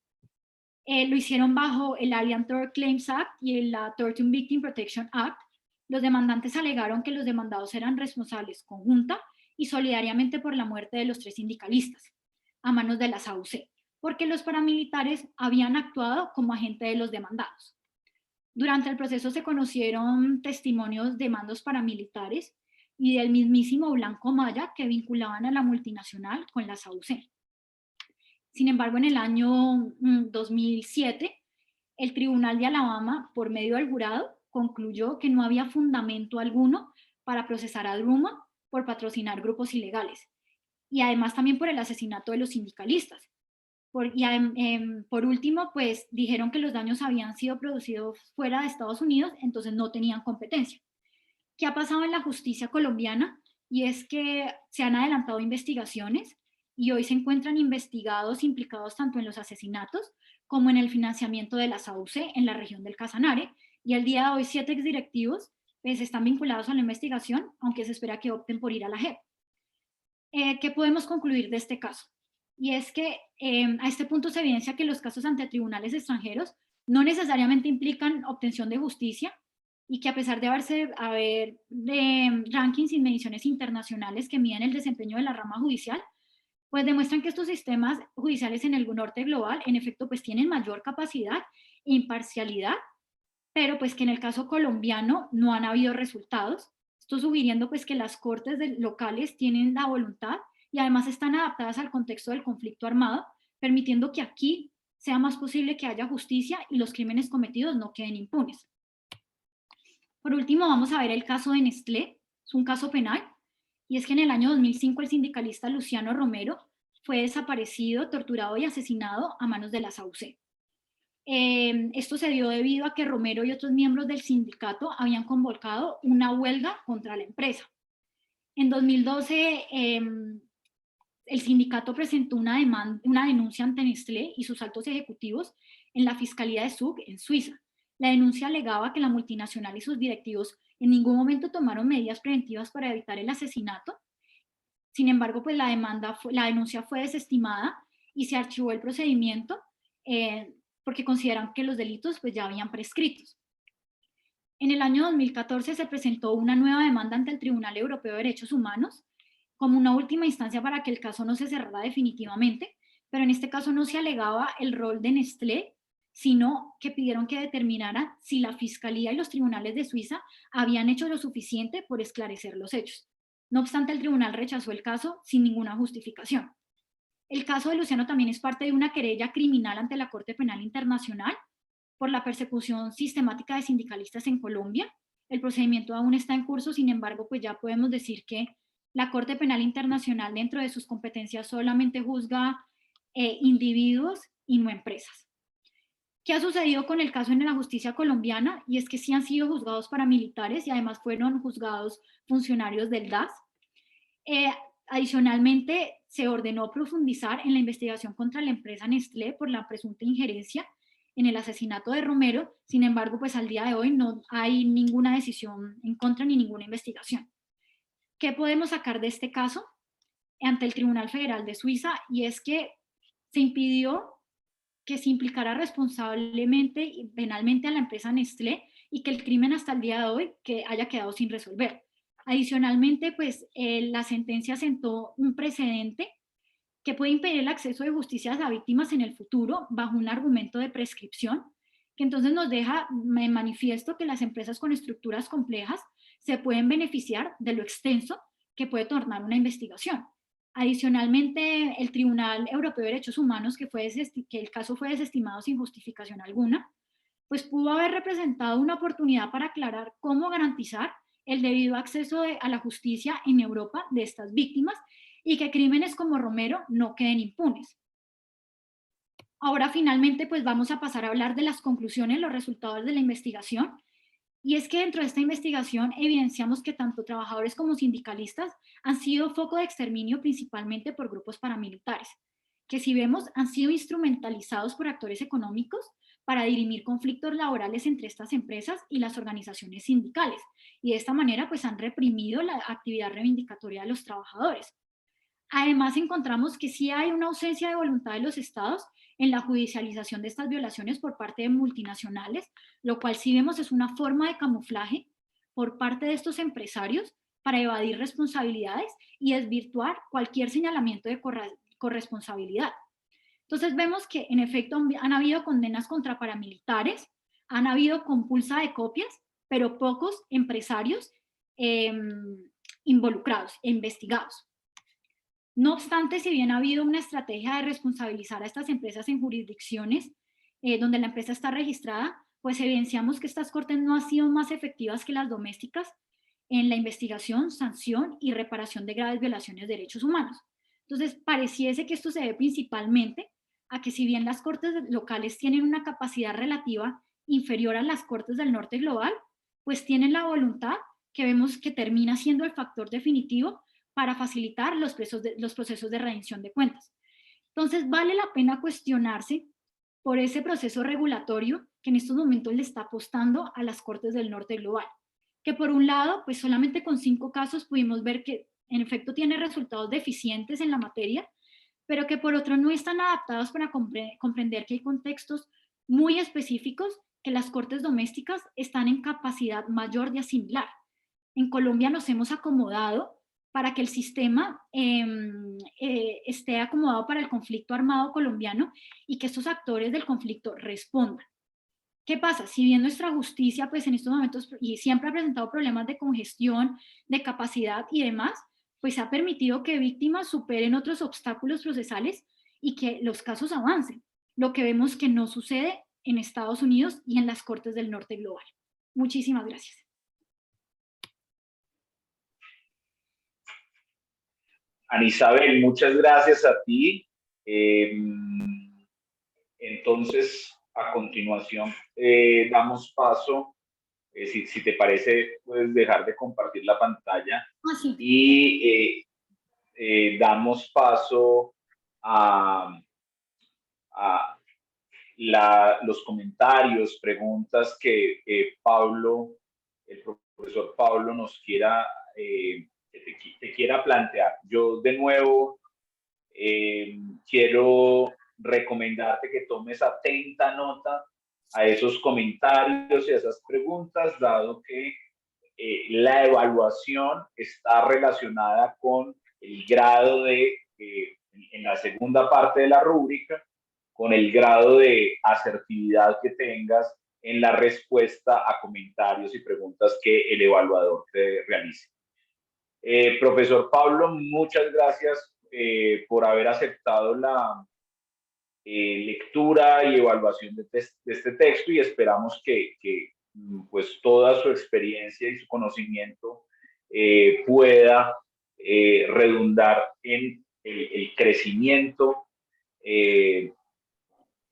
Lo hicieron bajo el Alien Tort Claims Act y la Torture Victim Protection Act. Los demandantes alegaron que los demandados eran responsables conjunta y solidariamente por la muerte de los 3 sindicalistas a manos de la SAUC, porque los paramilitares habían actuado como agente de los demandados. Durante el proceso se conocieron testimonios de mandos paramilitares y del mismísimo Blanco Maya que vinculaban a la multinacional con la SAUC. Sin embargo, en el año 2007, el Tribunal de Alabama, por medio del jurado, concluyó que no había fundamento alguno para procesar a Drummond por patrocinar grupos ilegales y además también por el asesinato de los sindicalistas. Por último, pues dijeron que los daños habían sido producidos fuera de Estados Unidos, entonces no tenían competencia. ¿Qué ha pasado en la justicia colombiana? Y es que se han adelantado investigaciones y hoy se encuentran investigados implicados tanto en los asesinatos como en el financiamiento de la SAUC en la región del Casanare, y al día de hoy 7 exdirectivos pues, están vinculados a la investigación, aunque se espera que opten por ir a la JEP. ¿Qué podemos concluir de este caso? Y es que a este punto se evidencia que los casos ante tribunales extranjeros no necesariamente implican obtención de justicia y que a pesar de haber rankings y mediciones internacionales que miden el desempeño de la rama judicial, pues demuestran que estos sistemas judiciales en el norte global, en efecto, pues tienen mayor capacidad e imparcialidad, pero pues que en el caso colombiano no han habido resultados. Esto sugiriendo pues que las cortes locales tienen la voluntad y además están adaptadas al contexto del conflicto armado, permitiendo que aquí sea más posible que haya justicia y los crímenes cometidos no queden impunes. Por último, vamos a ver el caso de Nestlé, es un caso penal, y es que en el año 2005 el sindicalista Luciano Romero fue desaparecido, torturado y asesinado a manos de la SAUC. Esto se dio debido a que Romero y otros miembros del sindicato habían convocado una huelga contra la empresa. En 2012, el sindicato presentó una denuncia ante Nestlé y sus altos ejecutivos en la Fiscalía de Zug, en Suiza. La denuncia alegaba que la multinacional y sus directivos en ningún momento tomaron medidas preventivas para evitar el asesinato. Sin embargo, pues la denuncia fue desestimada y se archivó el procedimiento porque consideran que los delitos pues ya habían prescritos. En el año 2014 se presentó una nueva demanda ante el Tribunal Europeo de Derechos Humanos como una última instancia para que el caso no se cerrara definitivamente, pero en este caso no se alegaba el rol de Nestlé, sino que pidieron que determinara si la Fiscalía y los tribunales de Suiza habían hecho lo suficiente por esclarecer los hechos. No obstante, el tribunal rechazó el caso sin ninguna justificación. El caso de Luciano también es parte de una querella criminal ante la Corte Penal Internacional por la persecución sistemática de sindicalistas en Colombia. El procedimiento aún está en curso, sin embargo, pues ya podemos decir que la Corte Penal Internacional dentro de sus competencias solamente juzga individuos y no empresas. ¿Qué ha sucedido con el caso en la justicia colombiana? Y es que sí han sido juzgados paramilitares y además fueron juzgados funcionarios del DAS. Adicionalmente, se ordenó profundizar en la investigación contra la empresa Nestlé por la presunta injerencia en el asesinato de Romero. Sin embargo, pues al día de hoy no hay ninguna decisión en contra ni ninguna investigación. ¿Qué podemos sacar de este caso ante el Tribunal Federal de Suiza? Y es que se impidió que se implicara responsablemente y penalmente a la empresa Nestlé y que el crimen hasta el día de hoy que haya quedado sin resolver. Adicionalmente, pues la sentencia sentó un precedente que puede impedir el acceso de justicia a víctimas en el futuro bajo un argumento de prescripción, que entonces nos deja en manifiesto que las empresas con estructuras complejas se pueden beneficiar de lo extenso que puede tornar una investigación. Adicionalmente, el Tribunal Europeo de Derechos Humanos, que el caso fue desestimado sin justificación alguna, pues pudo haber representado una oportunidad para aclarar cómo garantizar el debido acceso a la justicia en Europa de estas víctimas y que crímenes como Romero no queden impunes. Ahora finalmente pues vamos a pasar a hablar de las conclusiones, los resultados de la investigación. Y es que dentro de esta investigación evidenciamos que tanto trabajadores como sindicalistas han sido foco de exterminio principalmente por grupos paramilitares, que si vemos han sido instrumentalizados por actores económicos para dirimir conflictos laborales entre estas empresas y las organizaciones sindicales. Y de esta manera pues han reprimido la actividad reivindicatoria de los trabajadores. Además encontramos que sí hay una ausencia de voluntad de los estados en la judicialización de estas violaciones por parte de multinacionales, lo cual sí vemos es una forma de camuflaje por parte de estos empresarios para evadir responsabilidades y desvirtuar cualquier señalamiento de corresponsabilidad. Entonces vemos que en efecto han habido condenas contra paramilitares, han habido compulsa de copias, pero pocos empresarios involucrados e investigados. No obstante, si bien ha habido una estrategia de responsabilizar a estas empresas en jurisdicciones donde la empresa está registrada, pues evidenciamos que estas cortes no han sido más efectivas que las domésticas en la investigación, sanción y reparación de graves violaciones de derechos humanos. Entonces, pareciese que esto se debe principalmente a que si bien las cortes locales tienen una capacidad relativa inferior a las cortes del norte global, pues tienen la voluntad que vemos que termina siendo el factor definitivo para facilitar los procesos de rendición de cuentas. Entonces, vale la pena cuestionarse por ese proceso regulatorio que en estos momentos le está apostando a las cortes del norte global. Que por un lado, pues solamente con 5 casos pudimos ver que en efecto tiene resultados deficientes en la materia, pero que por otro no están adaptados para comprender que hay contextos muy específicos que las cortes domésticas están en capacidad mayor de asimilar. En Colombia nos hemos acomodado para que el sistema esté acomodado para el conflicto armado colombiano y que estos actores del conflicto respondan. ¿Qué pasa? Si bien nuestra justicia, pues en estos momentos, y siempre ha presentado problemas de congestión, de capacidad y demás, pues ha permitido que víctimas superen otros obstáculos procesales y que los casos avancen. Lo que vemos que no sucede en Estados Unidos y en las Cortes del Norte global. Muchísimas gracias. Ana Isabel, muchas gracias a ti. Entonces, a continuación, damos paso, si te parece, puedes dejar de compartir la pantalla Sí. y damos paso a los comentarios, preguntas que Pablo, el profesor Pablo nos quiera, te quiera plantear. Yo de nuevo quiero recomendarte que tomes atenta nota a esos comentarios y a esas preguntas, dado que la evaluación está relacionada con el grado de, en la segunda parte de la rúbrica, con el grado de asertividad que tengas en la respuesta a comentarios y preguntas que el evaluador te realice. Profesor Pablo, muchas gracias por haber aceptado la lectura y evaluación de este texto y esperamos que pues toda su experiencia y su conocimiento pueda redundar en el crecimiento, en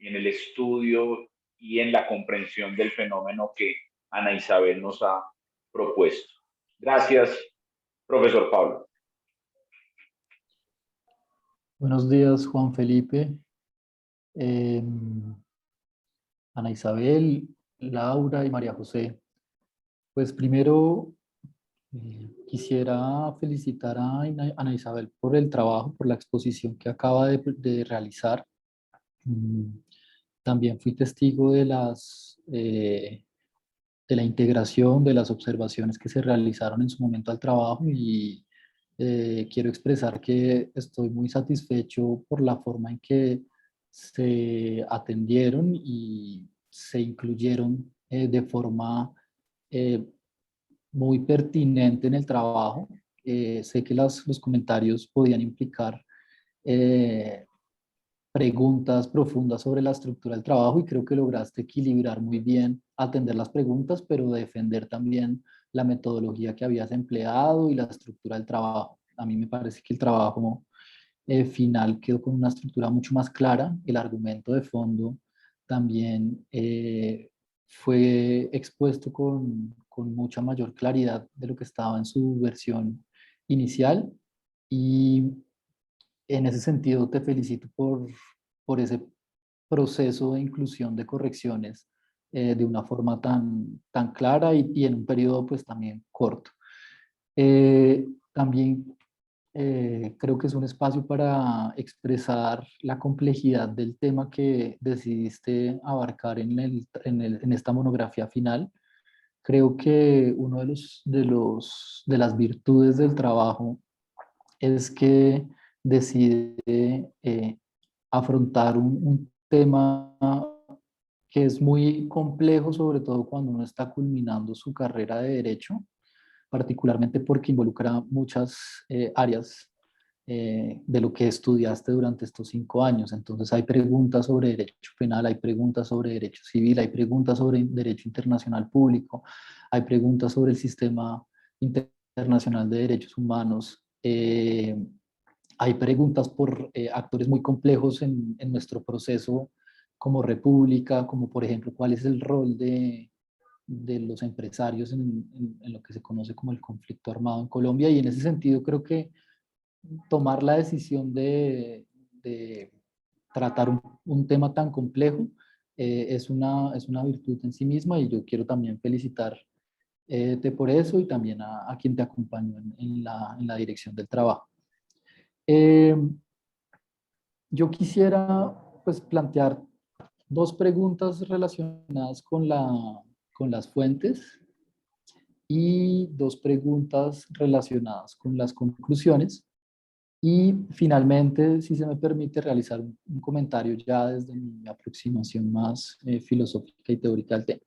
el estudio y en la comprensión del fenómeno que Ana Isabel nos ha propuesto. Gracias, profesor Pablo. Buenos días, Juan Felipe, Ana Isabel, Laura y María José. Pues primero quisiera felicitar a Ana Isabel por el trabajo, por la exposición que acaba de realizar. También fui testigo de la integración, de las observaciones que se realizaron en su momento al trabajo y quiero expresar que estoy muy satisfecho por la forma en que se atendieron y se incluyeron de forma muy pertinente en el trabajo. Sé que los comentarios podían implicar preguntas profundas sobre la estructura del trabajo y creo que lograste equilibrar muy bien, atender las preguntas, pero defender también la metodología que habías empleado y la estructura del trabajo. A mí me parece que el trabajo final quedó con una estructura mucho más clara, el argumento de fondo también fue expuesto con mucha mayor claridad de lo que estaba en su versión inicial y en ese sentido te felicito por ese proceso de inclusión de correcciones de una forma tan clara y en un periodo pues también corto. También creo que es un espacio para expresar la complejidad del tema que decidiste abarcar en esta monografía final. Creo que uno de las virtudes del trabajo es que decide afrontar un tema que es muy complejo, sobre todo cuando uno está culminando su carrera de derecho, particularmente porque involucra muchas áreas de lo que estudiaste durante estos 5 años. Entonces hay preguntas sobre derecho penal, hay preguntas sobre derecho civil, hay preguntas sobre derecho internacional público, hay preguntas sobre el sistema internacional de derechos humanos. Hay preguntas por actores muy complejos en nuestro proceso como república, como por ejemplo, cuál es el rol de los empresarios en lo que se conoce como el conflicto armado en Colombia. Y en ese sentido creo que tomar la decisión de tratar un tema tan complejo es una virtud en sí misma y yo quiero también felicitarte por eso y también a quien te acompañó en la dirección del trabajo. Yo quisiera pues plantear 2 preguntas relacionadas con las fuentes. y 2 preguntas relacionadas con las conclusiones. Y finalmente, si se me permite, realizar un comentario ya desde mi aproximación más filosófica y teórica del tema.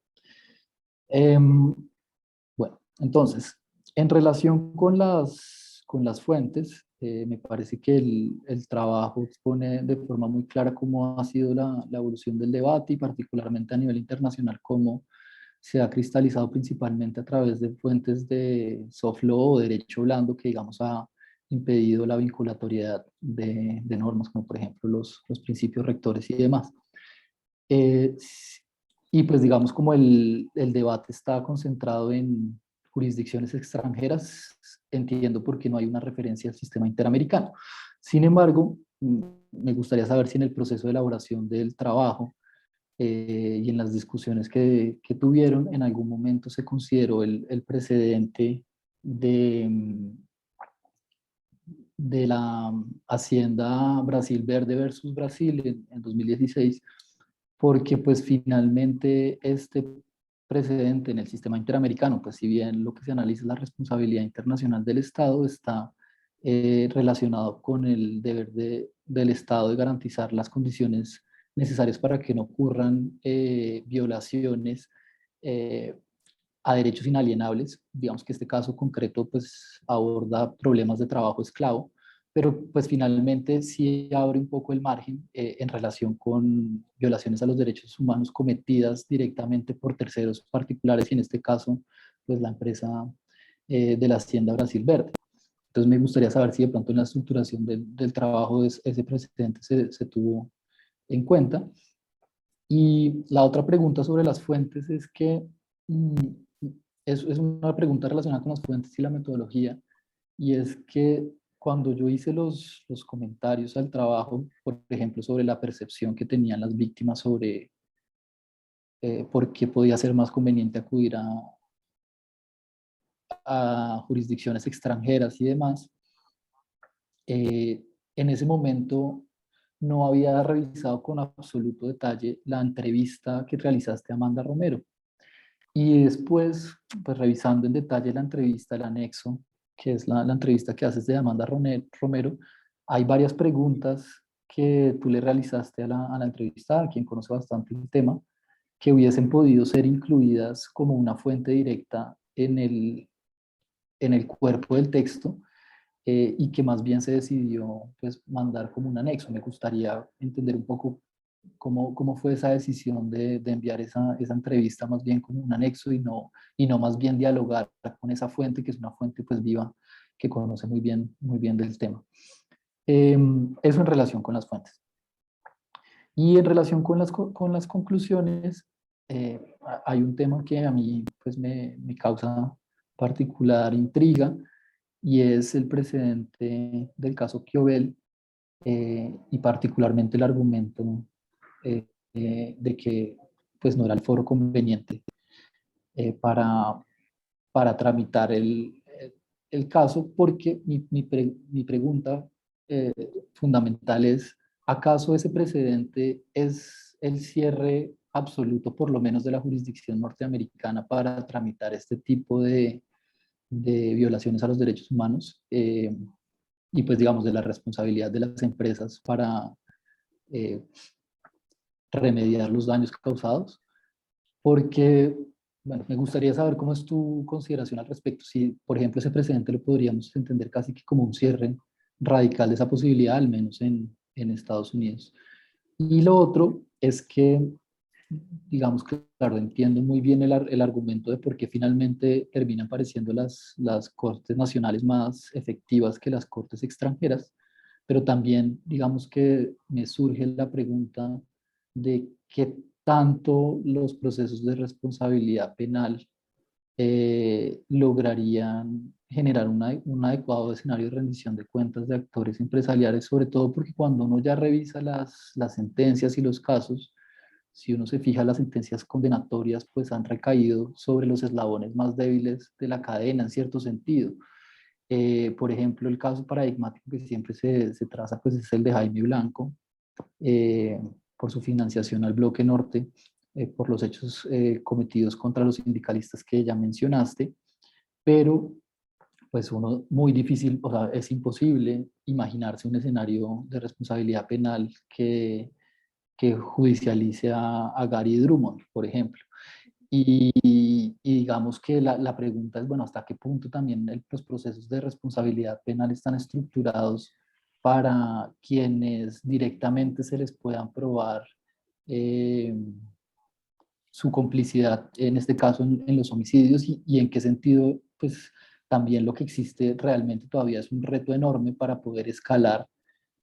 Bueno, entonces, en relación con las fuentes, me parece que el trabajo expone de forma muy clara cómo ha sido la evolución del debate y particularmente a nivel internacional, cómo se ha cristalizado principalmente a través de fuentes de soft law o derecho blando que, digamos, ha impedido la vinculatoriedad de normas, como por ejemplo los principios rectores y demás. Eh, y pues digamos como el debate está concentrado en jurisdicciones extranjeras, entiendo por qué no hay una referencia al sistema interamericano. Sin embargo, me gustaría saber si en el proceso de elaboración del trabajo y en las discusiones que tuvieron, en algún momento se consideró el precedente de la Hacienda Brasil Verde versus Brasil en 2016, porque pues finalmente este precedente en el sistema interamericano, pues si bien lo que se analiza es la responsabilidad internacional del Estado, está relacionado con el deber del Estado de garantizar las condiciones necesarias para que no ocurran violaciones eh, a derechos inalienables. Digamos que este caso concreto pues aborda problemas de trabajo esclavo, pero pues finalmente sí abre un poco el margen en relación con violaciones a los derechos humanos cometidas directamente por terceros particulares y en este caso pues la empresa de la Hacienda Brasil Verde. Entonces me gustaría saber si de pronto en la estructuración del trabajo ese precedente se tuvo en cuenta. Y la otra pregunta sobre las fuentes es que mm, es una pregunta relacionada con las fuentes y la metodología, y es que cuando yo hice los comentarios al trabajo, por ejemplo, sobre la percepción que tenían las víctimas sobre por qué podía ser más conveniente acudir a jurisdicciones extranjeras y demás, eh, en ese momento no había revisado con absoluto detalle la entrevista que realizaste a Amanda Romero. Y después, pues revisando en detalle la entrevista, el anexo, que es la entrevista que haces de Amanda Romero, hay varias preguntas que tú le realizaste a la entrevistada, quien conoce bastante el tema, que hubiesen podido ser incluidas como una fuente directa en el cuerpo del texto y que más bien se decidió pues mandar como un anexo. Me gustaría entender un poco cómo fue esa decisión de enviar esa entrevista más bien como un anexo y no más bien dialogar con esa fuente, que es una fuente pues viva, que conoce muy bien del tema. Eso en relación con las fuentes. Y en relación con las conclusiones, hay un tema que a mí pues me causa particular intriga, y es el precedente del caso Kiobel y particularmente el argumento de que pues no era el foro conveniente para, para tramitar el caso, porque mi pregunta eh, fundamental es, ¿acaso ese precedente es el cierre absoluto, por lo menos de la jurisdicción norteamericana, para tramitar este tipo de violaciones a los derechos humanos y pues digamos de la responsabilidad de las empresas para eh, remediar los daños causados? Porque, bueno, me gustaría saber cómo es tu consideración al respecto. Si, por ejemplo, ese precedente lo podríamos entender casi que como un cierre radical de esa posibilidad, al menos en Estados Unidos. Y lo otro es que, digamos que, claro, entiendo muy bien el argumento de por qué finalmente terminan pareciendo las cortes nacionales más efectivas que las cortes extranjeras, pero también, digamos que me surge la pregunta de qué tanto los procesos de responsabilidad penal lograrían generar un adecuado escenario de rendición de cuentas de actores empresariales, sobre todo porque cuando uno ya revisa las sentencias y los casos, si uno se fija, las sentencias condenatorias pues han recaído sobre los eslabones más débiles de la cadena en cierto sentido. Por ejemplo, el caso paradigmático que siempre se traza pues es el de Jaime Blanco, eh, por su financiación al Bloque Norte, por los hechos cometidos contra los sindicalistas que ya mencionaste. pero pues uno muy difícil, o sea, es imposible imaginarse un escenario de responsabilidad penal que judicialice a Gary Drummond, por ejemplo. Y digamos que la pregunta es, bueno, ¿hasta qué punto también los procesos de responsabilidad penal están estructurados para quienes directamente se les puedan probar eh, su complicidad, en este caso en los homicidios, y en qué sentido, pues también lo que existe realmente todavía es un reto enorme para poder escalar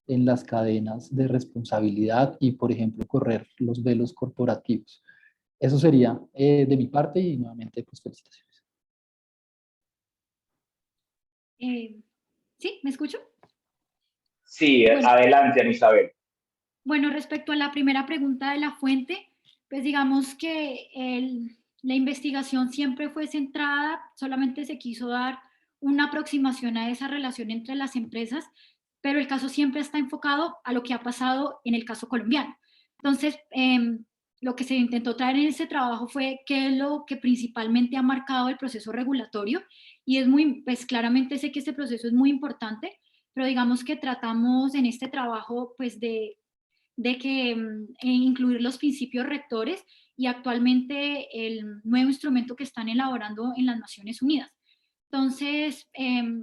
en las cadenas de responsabilidad y, por ejemplo, correr los velos corporativos. Eso sería de mi parte y nuevamente, pues felicitaciones. ¿Sí? ¿Me escucho? Sí, Bueno, adelante, Ana Isabel. bueno, respecto a la primera pregunta de la fuente, pues digamos que la investigación siempre fue centrada, solamente se quiso dar una aproximación a esa relación entre las empresas, pero el caso siempre está enfocado a lo que ha pasado en el caso colombiano. Entonces, lo que se intentó traer en ese trabajo fue qué es lo que principalmente ha marcado el proceso regulatorio, y es muy, pues claramente sé que este proceso es muy importante, pero digamos que tratamos en este trabajo pues de que incluir los principios rectores y actualmente el nuevo instrumento que están elaborando en las Naciones Unidas. Entonces,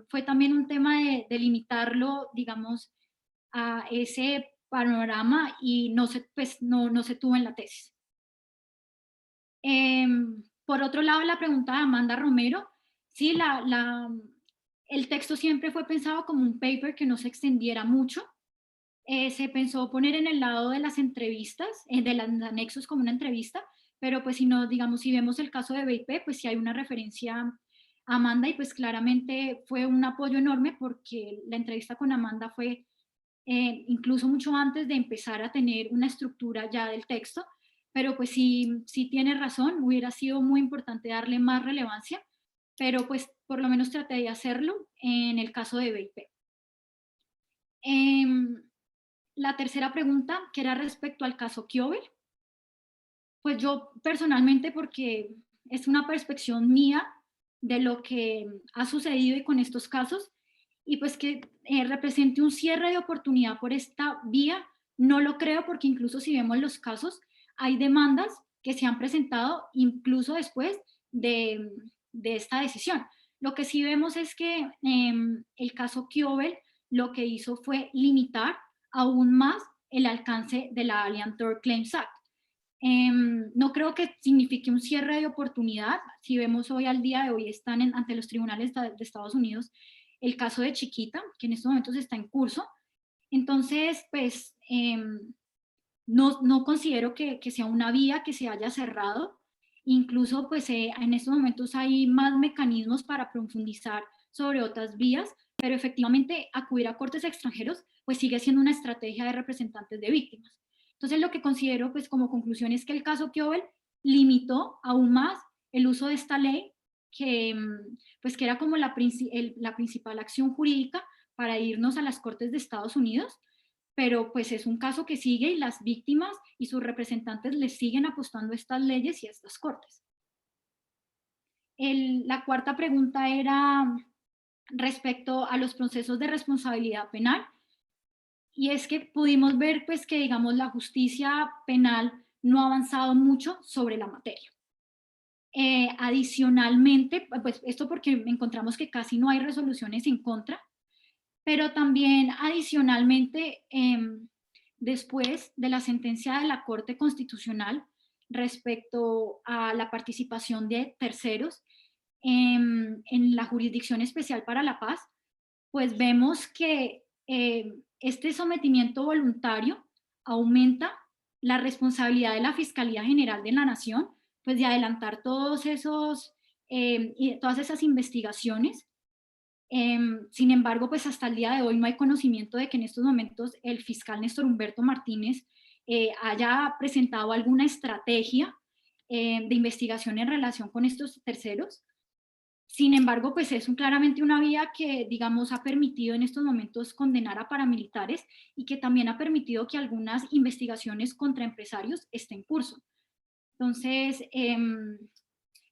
fue también un tema de limitarlo, digamos, a ese panorama y pues, no se tuvo en la tesis. Por otro lado, la pregunta de Amanda Romero, sí, el texto siempre fue pensado como un paper que no se extendiera mucho. Se pensó poner en el lado de las entrevistas, de los anexos como una entrevista, pero pues si no, digamos, si vemos el caso de BIP, pues sí hay una referencia a Amanda y pues claramente fue un apoyo enorme porque la entrevista con Amanda fue incluso mucho antes de empezar a tener una estructura ya del texto, pero pues sí tiene razón, hubiera sido muy importante darle más relevancia, pero pues por lo menos traté de hacerlo en el caso de BIP. La tercera pregunta, que era respecto al caso Kiobel, pues yo personalmente, porque es una perspección mía de lo que ha sucedido y con estos casos, y pues que represente un cierre de oportunidad por esta vía, no lo creo, porque incluso si vemos los casos, hay demandas que se han presentado incluso después de esta decisión. Lo que sí vemos es que el caso Kiobel lo que hizo fue limitar aún más el alcance de la Alien Tort Claims Act. No creo que signifique un cierre de oportunidad. Si vemos hoy al día de hoy están ante los tribunales de Estados Unidos el caso de Chiquita, que en estos momentos está en curso. Entonces, pues no considero que sea una vía que se haya cerrado. Incluso, pues en estos momentos hay más mecanismos para profundizar sobre otras vías, pero efectivamente acudir a cortes extranjeros pues sigue siendo una estrategia de representantes de víctimas. Entonces lo que considero pues como conclusión es que el caso Kiobel limitó aún más el uso de esta ley que pues que era como la principal acción jurídica para irnos a las cortes de Estados Unidos, pero pues es un caso que sigue y las víctimas y sus representantes les siguen apostando a estas leyes y a estas cortes. La cuarta pregunta era respecto a los procesos de responsabilidad penal, y es que pudimos ver pues que digamos la justicia penal no ha avanzado mucho sobre la materia. Adicionalmente, pues esto porque encontramos que casi no hay resoluciones en contra, pero también adicionalmente, después de la sentencia de la Corte Constitucional respecto a la participación de terceros en la Jurisdicción Especial para la Paz, pues vemos que este sometimiento voluntario aumenta la responsabilidad de la Fiscalía General de la Nación, pues de adelantar todas esas investigaciones. Sin embargo, pues hasta el día de hoy no hay conocimiento de que en estos momentos el fiscal Néstor Humberto Martínez haya presentado alguna estrategia de investigación en relación con estos terceros. Sin embargo, pues es claramente una vía que, digamos, ha permitido en estos momentos condenar a paramilitares y que también ha permitido que algunas investigaciones contra empresarios estén en curso. Entonces,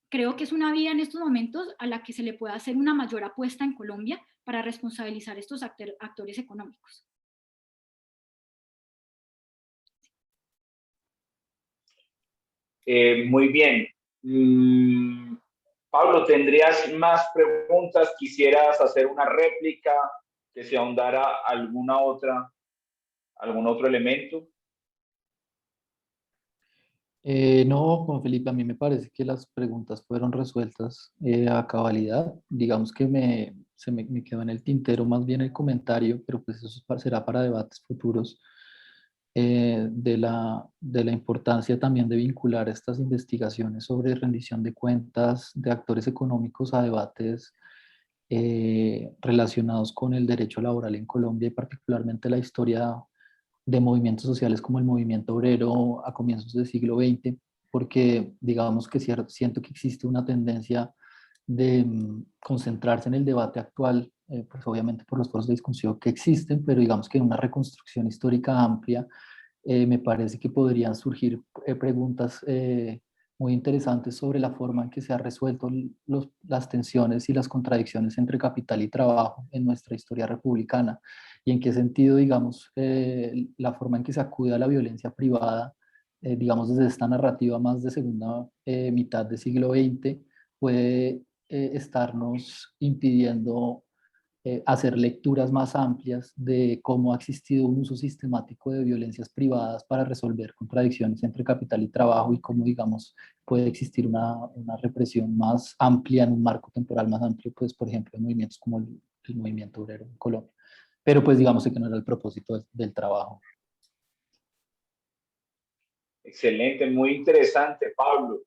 creo que es una vía en estos momentos a la que se le puede hacer una mayor apuesta en Colombia para responsabilizar a estos actores económicos. Muy bien. Pablo, ¿tendrías más preguntas? ¿Quisieras hacer una réplica que se ahondara algún otro elemento? No, Juan Felipe, a mí me parece que las preguntas fueron resueltas a cabalidad. Digamos que me quedó en el tintero más bien el comentario, pero pues eso será para debates futuros, de la importancia también de vincular estas investigaciones sobre rendición de cuentas de actores económicos a debates relacionados con el derecho laboral en Colombia y particularmente la historia de movimientos sociales como el movimiento obrero a comienzos del siglo XX, porque digamos que siento que existe una tendencia de concentrarse en el debate actual, pues obviamente por los foros de discusión que existen, pero digamos que en una reconstrucción histórica amplia, me parece que podrían surgir preguntas muy interesantes sobre la forma en que se han resuelto las tensiones y las contradicciones entre capital y trabajo en nuestra historia republicana y en qué sentido, digamos, la forma en que se acude a la violencia privada, digamos, desde esta narrativa más de segunda mitad del siglo XX, puede estarnos impidiendo hacer lecturas más amplias de cómo ha existido un uso sistemático de violencias privadas para resolver contradicciones entre capital y trabajo y cómo, digamos, puede existir una represión más amplia en un marco temporal más amplio, pues, por ejemplo, en movimientos como el movimiento obrero en Colombia. Pero pues digamos que no era el propósito del trabajo. Excelente, muy interesante, Pablo.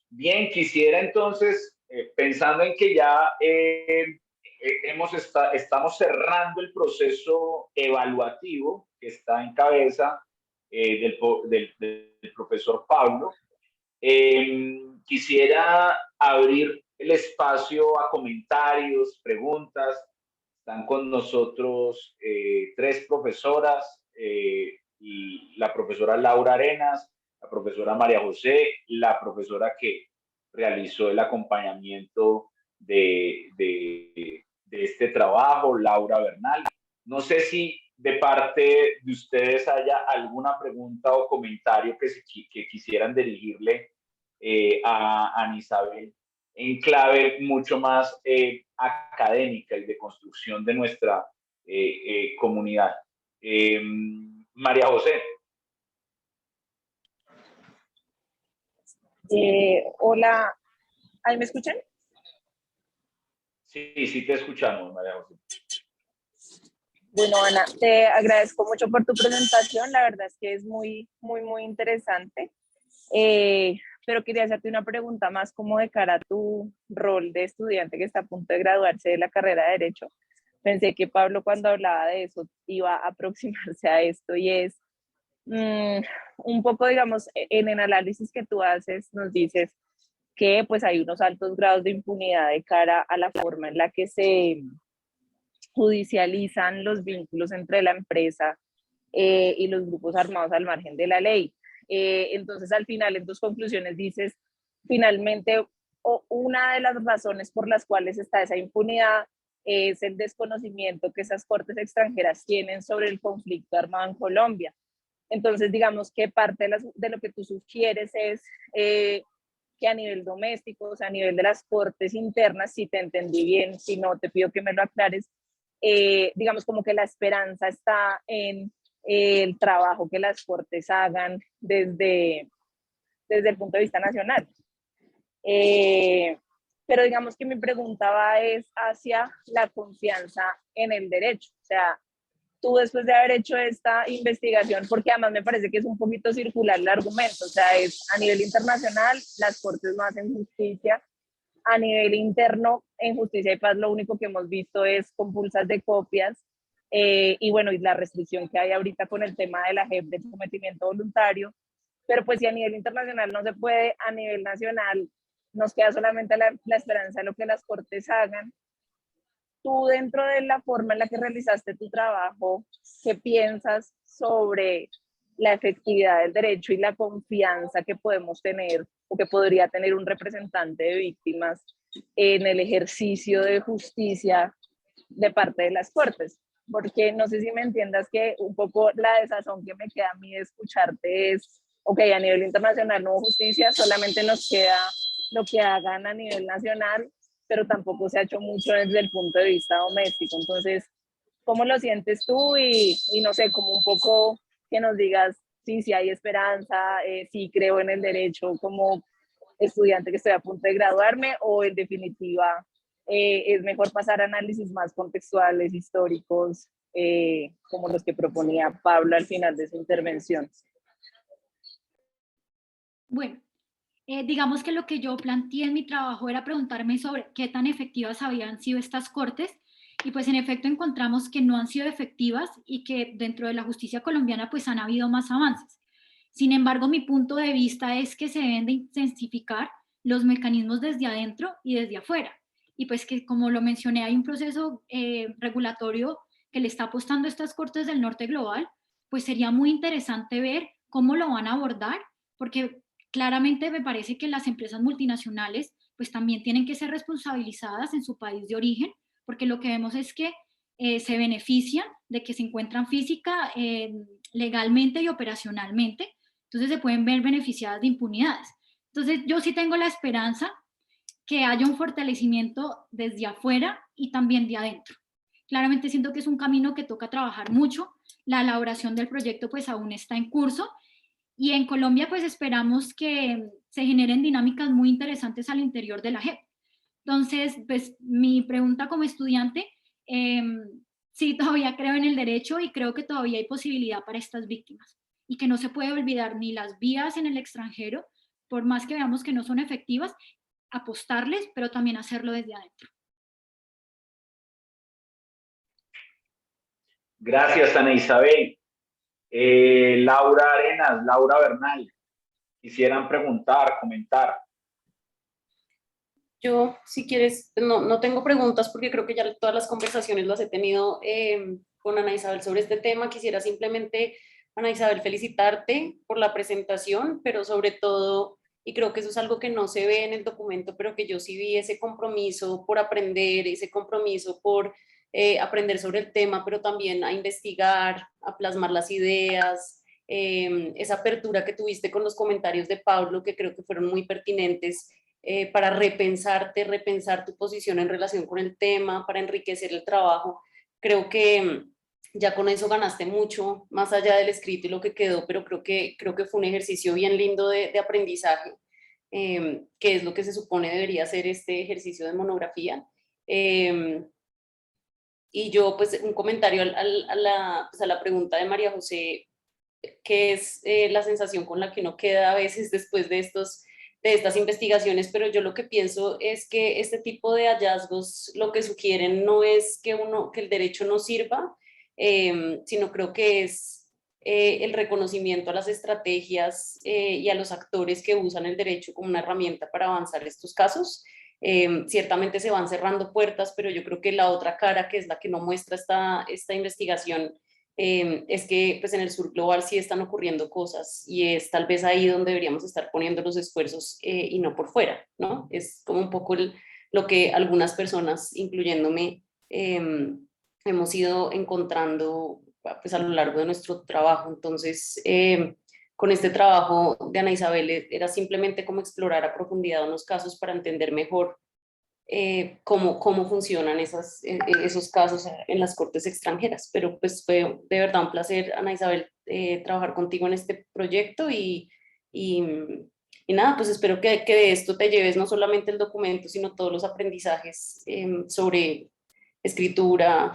Bien, quisiera entonces, pensando en que ya estamos cerrando el proceso evaluativo que está en cabeza del profesor Pablo, quisiera abrir el espacio a comentarios, preguntas. Están con nosotros tres profesoras, y la profesora Laura Arenas, la profesora María José, la profesora que realizó el acompañamiento de este trabajo, Laura Bernal. No sé si de parte de ustedes haya alguna pregunta o comentario que quisieran dirigirle a Ana Isabel en clave mucho más académica y de construcción de nuestra comunidad. María José. Hola, ¿ahí me escuchan? Sí, sí te escuchamos, María José. Bueno, Ana, te agradezco mucho por tu presentación. La verdad es que es muy, muy, muy interesante. Pero quería hacerte una pregunta más como de cara a tu rol de estudiante que está a punto de graduarse de la carrera de Derecho. Pensé que Pablo cuando hablaba de eso iba a aproximarse a esto y es un poco, digamos, en el análisis que tú haces, nos dices que pues hay unos altos grados de impunidad de cara a la forma en la que se judicializan los vínculos entre la empresa y los grupos armados al margen de la ley. Entonces, al final, en tus conclusiones dices, finalmente, una de las razones por las cuales está esa impunidad es el desconocimiento que esas cortes extranjeras tienen sobre el conflicto armado en Colombia. Entonces, digamos que parte de lo que tú sugieres es que a nivel doméstico, o sea, a nivel de las cortes internas, si te entendí bien, si no, te pido que me lo aclares, digamos como que la esperanza está en el trabajo que las cortes hagan desde el punto de vista nacional. Pero digamos que mi pregunta va es hacia la confianza en el derecho. O sea, tú después de haber hecho esta investigación, porque además me parece que es un poquito circular el argumento, o sea, es a nivel internacional, las cortes no hacen justicia, a nivel interno, en Justicia y Paz lo único que hemos visto es compulsas de copias, y bueno, y la restricción que hay ahorita con el tema de la JEP del sometimiento voluntario, pero pues si a nivel internacional no se puede, a nivel nacional nos queda solamente la esperanza de lo que las cortes hagan. Tú, dentro de la forma en la que realizaste tu trabajo, ¿qué piensas sobre la efectividad del derecho y la confianza que podemos tener o que podría tener un representante de víctimas en el ejercicio de justicia de parte de las Cortes. Porque no sé si me entiendas que un poco la desazón que me queda a mí de escucharte es, ok, a nivel internacional no hubo justicia, solamente nos queda lo que hagan a nivel nacional, pero tampoco se ha hecho mucho desde el punto de vista doméstico. Entonces, ¿cómo lo sientes tú? Y no sé, como un poco que nos digas, sí, sí hay esperanza, sí creo en el derecho como estudiante que estoy a punto de graduarme, o en definitiva es mejor pasar a análisis más contextuales, históricos, como los que proponía Pablo al final de su intervención. Bueno, digamos que lo que yo planteé en mi trabajo era preguntarme sobre qué tan efectivas habían sido estas cortes, y pues en efecto encontramos que no han sido efectivas y que dentro de la justicia colombiana pues han habido más avances. Sin embargo, mi punto de vista es que se deben de intensificar los mecanismos desde adentro y desde afuera. Y pues que, como lo mencioné, hay un proceso regulatorio que le está apostando a estas cortes del norte global, pues sería muy interesante ver cómo lo van a abordar, porque claramente me parece que las empresas multinacionales pues también tienen que ser responsabilizadas en su país de origen, porque lo que vemos es que se benefician de que se encuentran física, legalmente y operacionalmente, entonces se pueden ver beneficiadas de impunidades. Entonces yo sí tengo la esperanza que haya un fortalecimiento desde afuera y también de adentro. Claramente siento que es un camino que toca trabajar mucho, la elaboración del proyecto pues aún está en curso, y en Colombia pues esperamos que se generen dinámicas muy interesantes al interior de la JEP. Entonces, pues mi pregunta como estudiante, sí, todavía creo en el derecho y creo que todavía hay posibilidad para estas víctimas y que no se puede olvidar ni las vías en el extranjero, por más que veamos que no son efectivas, apostarles, pero también hacerlo desde adentro. Gracias, Ana Isabel. Laura Arenas, Laura Bernal, quisieran preguntar, comentar. Yo, si quieres, no tengo preguntas porque creo que ya todas las conversaciones las he tenido con Ana Isabel sobre este tema. Quisiera simplemente, Ana Isabel, felicitarte por la presentación, pero sobre todo, y creo que eso es algo que no se ve en el documento, pero que yo sí vi, ese compromiso por aprender, ese compromiso por aprender sobre el tema, pero también a investigar, a plasmar las ideas, esa apertura que tuviste con los comentarios de Pablo, que creo que fueron muy pertinentes, para repensar tu posición en relación con el tema, para enriquecer el trabajo. Creo que ya con eso ganaste mucho, más allá del escrito y lo que quedó, pero creo que fue un ejercicio bien lindo de aprendizaje, que es lo que se supone debería ser este ejercicio de monografía. Y yo, pues, un comentario a la pregunta de María José, que es la sensación con la que uno queda a veces después de estas investigaciones, pero yo lo que pienso es que este tipo de hallazgos lo que sugieren no es que el derecho no sirva, sino creo que es el reconocimiento a las estrategias y a los actores que usan el derecho como una herramienta para avanzar estos casos. Ciertamente se van cerrando puertas, pero yo creo que la otra cara, que es la que no muestra esta investigación, es que pues en el sur global sí están ocurriendo cosas y es tal vez ahí donde deberíamos estar poniendo los esfuerzos y no por fuera, ¿no? Es como un poco lo que algunas personas, incluyéndome, hemos ido encontrando pues a lo largo de nuestro trabajo. Entonces, con este trabajo de Ana Isabel era simplemente como explorar a profundidad unos casos para entender mejor cómo funcionan esos casos en las cortes extranjeras. Pero pues fue de verdad un placer, Ana Isabel, trabajar contigo en este proyecto y nada, pues espero que de esto te lleves no solamente el documento, sino todos los aprendizajes sobre escritura,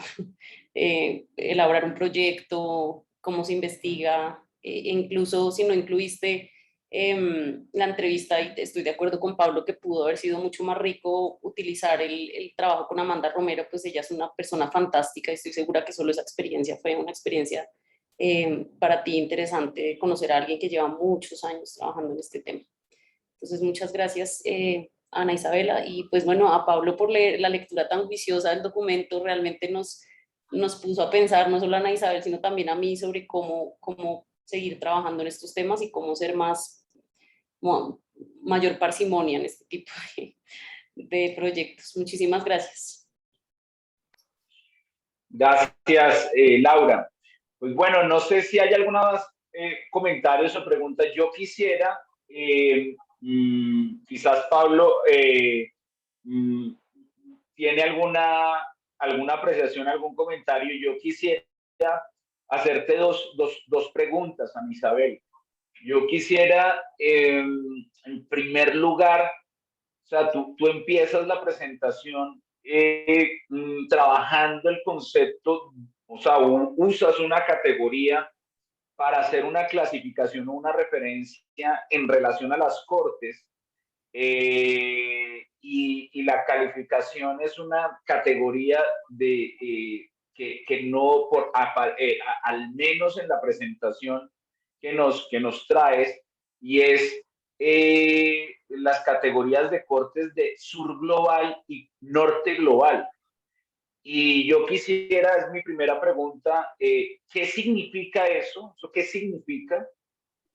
elaborar un proyecto, cómo se investiga, incluso si no incluiste la entrevista, y estoy de acuerdo con Pablo que pudo haber sido mucho más rico utilizar el trabajo con Amanda Romero, pues ella es una persona fantástica y estoy segura que solo esa experiencia fue una experiencia para ti interesante, conocer a alguien que lleva muchos años trabajando en este tema. Entonces, muchas gracias, Ana Isabela, y pues bueno, a Pablo por la lectura tan juiciosa del documento. Realmente nos puso a pensar, no solo a Ana Isabel, sino también a mí, sobre cómo seguir trabajando en estos temas y cómo ser mayor parsimonia en este tipo de proyectos. Muchísimas gracias. Gracias, Laura. Pues bueno, no sé si hay alguna más comentarios o preguntas. Yo quisiera, quizás Pablo tiene alguna apreciación, algún comentario. Yo quisiera hacerte dos preguntas, Ana Isabel. Yo quisiera, en primer lugar, o sea, tú empiezas la presentación trabajando el concepto, o sea, usas una categoría para hacer una clasificación o una referencia en relación a las cortes, y la calificación es una categoría que no, al menos en la presentación que nos traes, y es las categorías de cortes de sur global y norte global. Y yo quisiera, es mi primera pregunta, ¿qué significa eso? ¿Eso qué significa?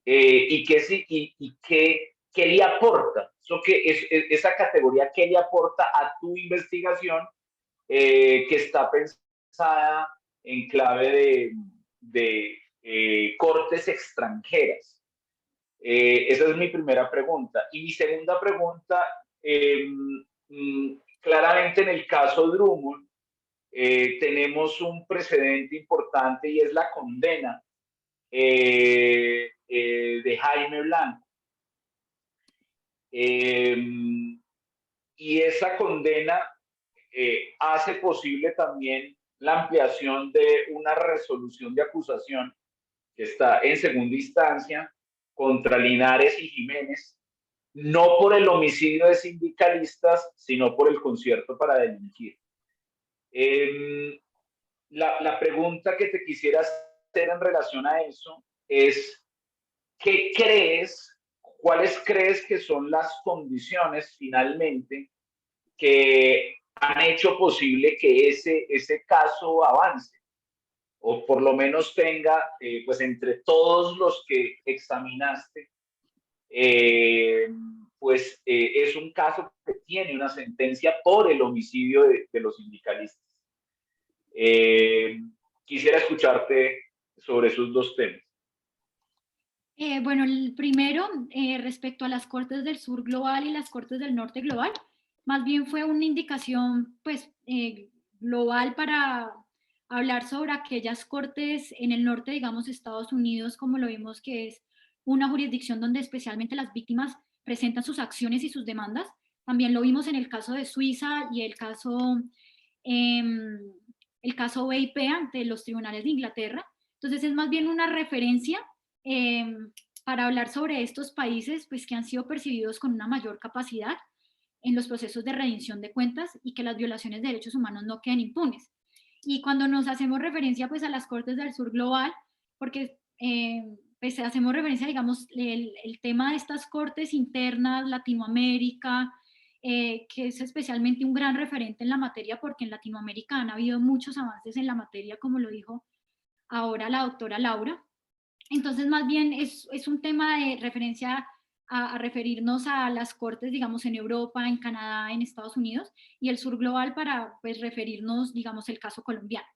¿Y qué le aporta? Esa categoría, ¿qué le aporta a tu investigación que está pensada en clave de cortes extranjeras? Esa es mi primera pregunta. Y mi segunda pregunta, claramente en el caso de Drummond, tenemos un precedente importante y es la condena de Jaime Blanco. Y esa condena hace posible también la ampliación de una resolución de acusación que está en segunda instancia contra Linares y Jiménez, no por el homicidio de sindicalistas, sino por el concierto para delinquir. La pregunta que te quisiera hacer en relación a eso es, ¿cuáles crees que son las condiciones finalmente que han hecho posible que ese caso avance? O por lo menos tenga, pues entre todos los que examinaste, es un caso que tiene una sentencia por el homicidio de los sindicalistas. Quisiera escucharte sobre esos dos temas. Bueno, el primero, respecto a las Cortes del Sur Global y las Cortes del Norte Global, más bien fue una indicación pues, global para hablar sobre aquellas cortes en el norte, digamos Estados Unidos, como lo vimos, que es una jurisdicción donde especialmente las víctimas presentan sus acciones y sus demandas. También lo vimos en el caso de Suiza y el caso BIP ante los tribunales de Inglaterra. Entonces es más bien una referencia para hablar sobre estos países pues, que han sido percibidos con una mayor capacidad en los procesos de rendición de cuentas y que las violaciones de derechos humanos no queden impunes. Y cuando nos hacemos referencia pues, a las Cortes del Sur Global, porque pues, hacemos referencia, digamos, el tema de estas cortes internas, Latinoamérica, que es especialmente un gran referente en la materia, porque en Latinoamérica han habido muchos avances en la materia, como lo dijo ahora la doctora Laura. Entonces, más bien es un tema de referencia a referirnos a las cortes, digamos, en Europa, en Canadá, en Estados Unidos, y el sur global para, pues, referirnos, digamos, el caso colombiano.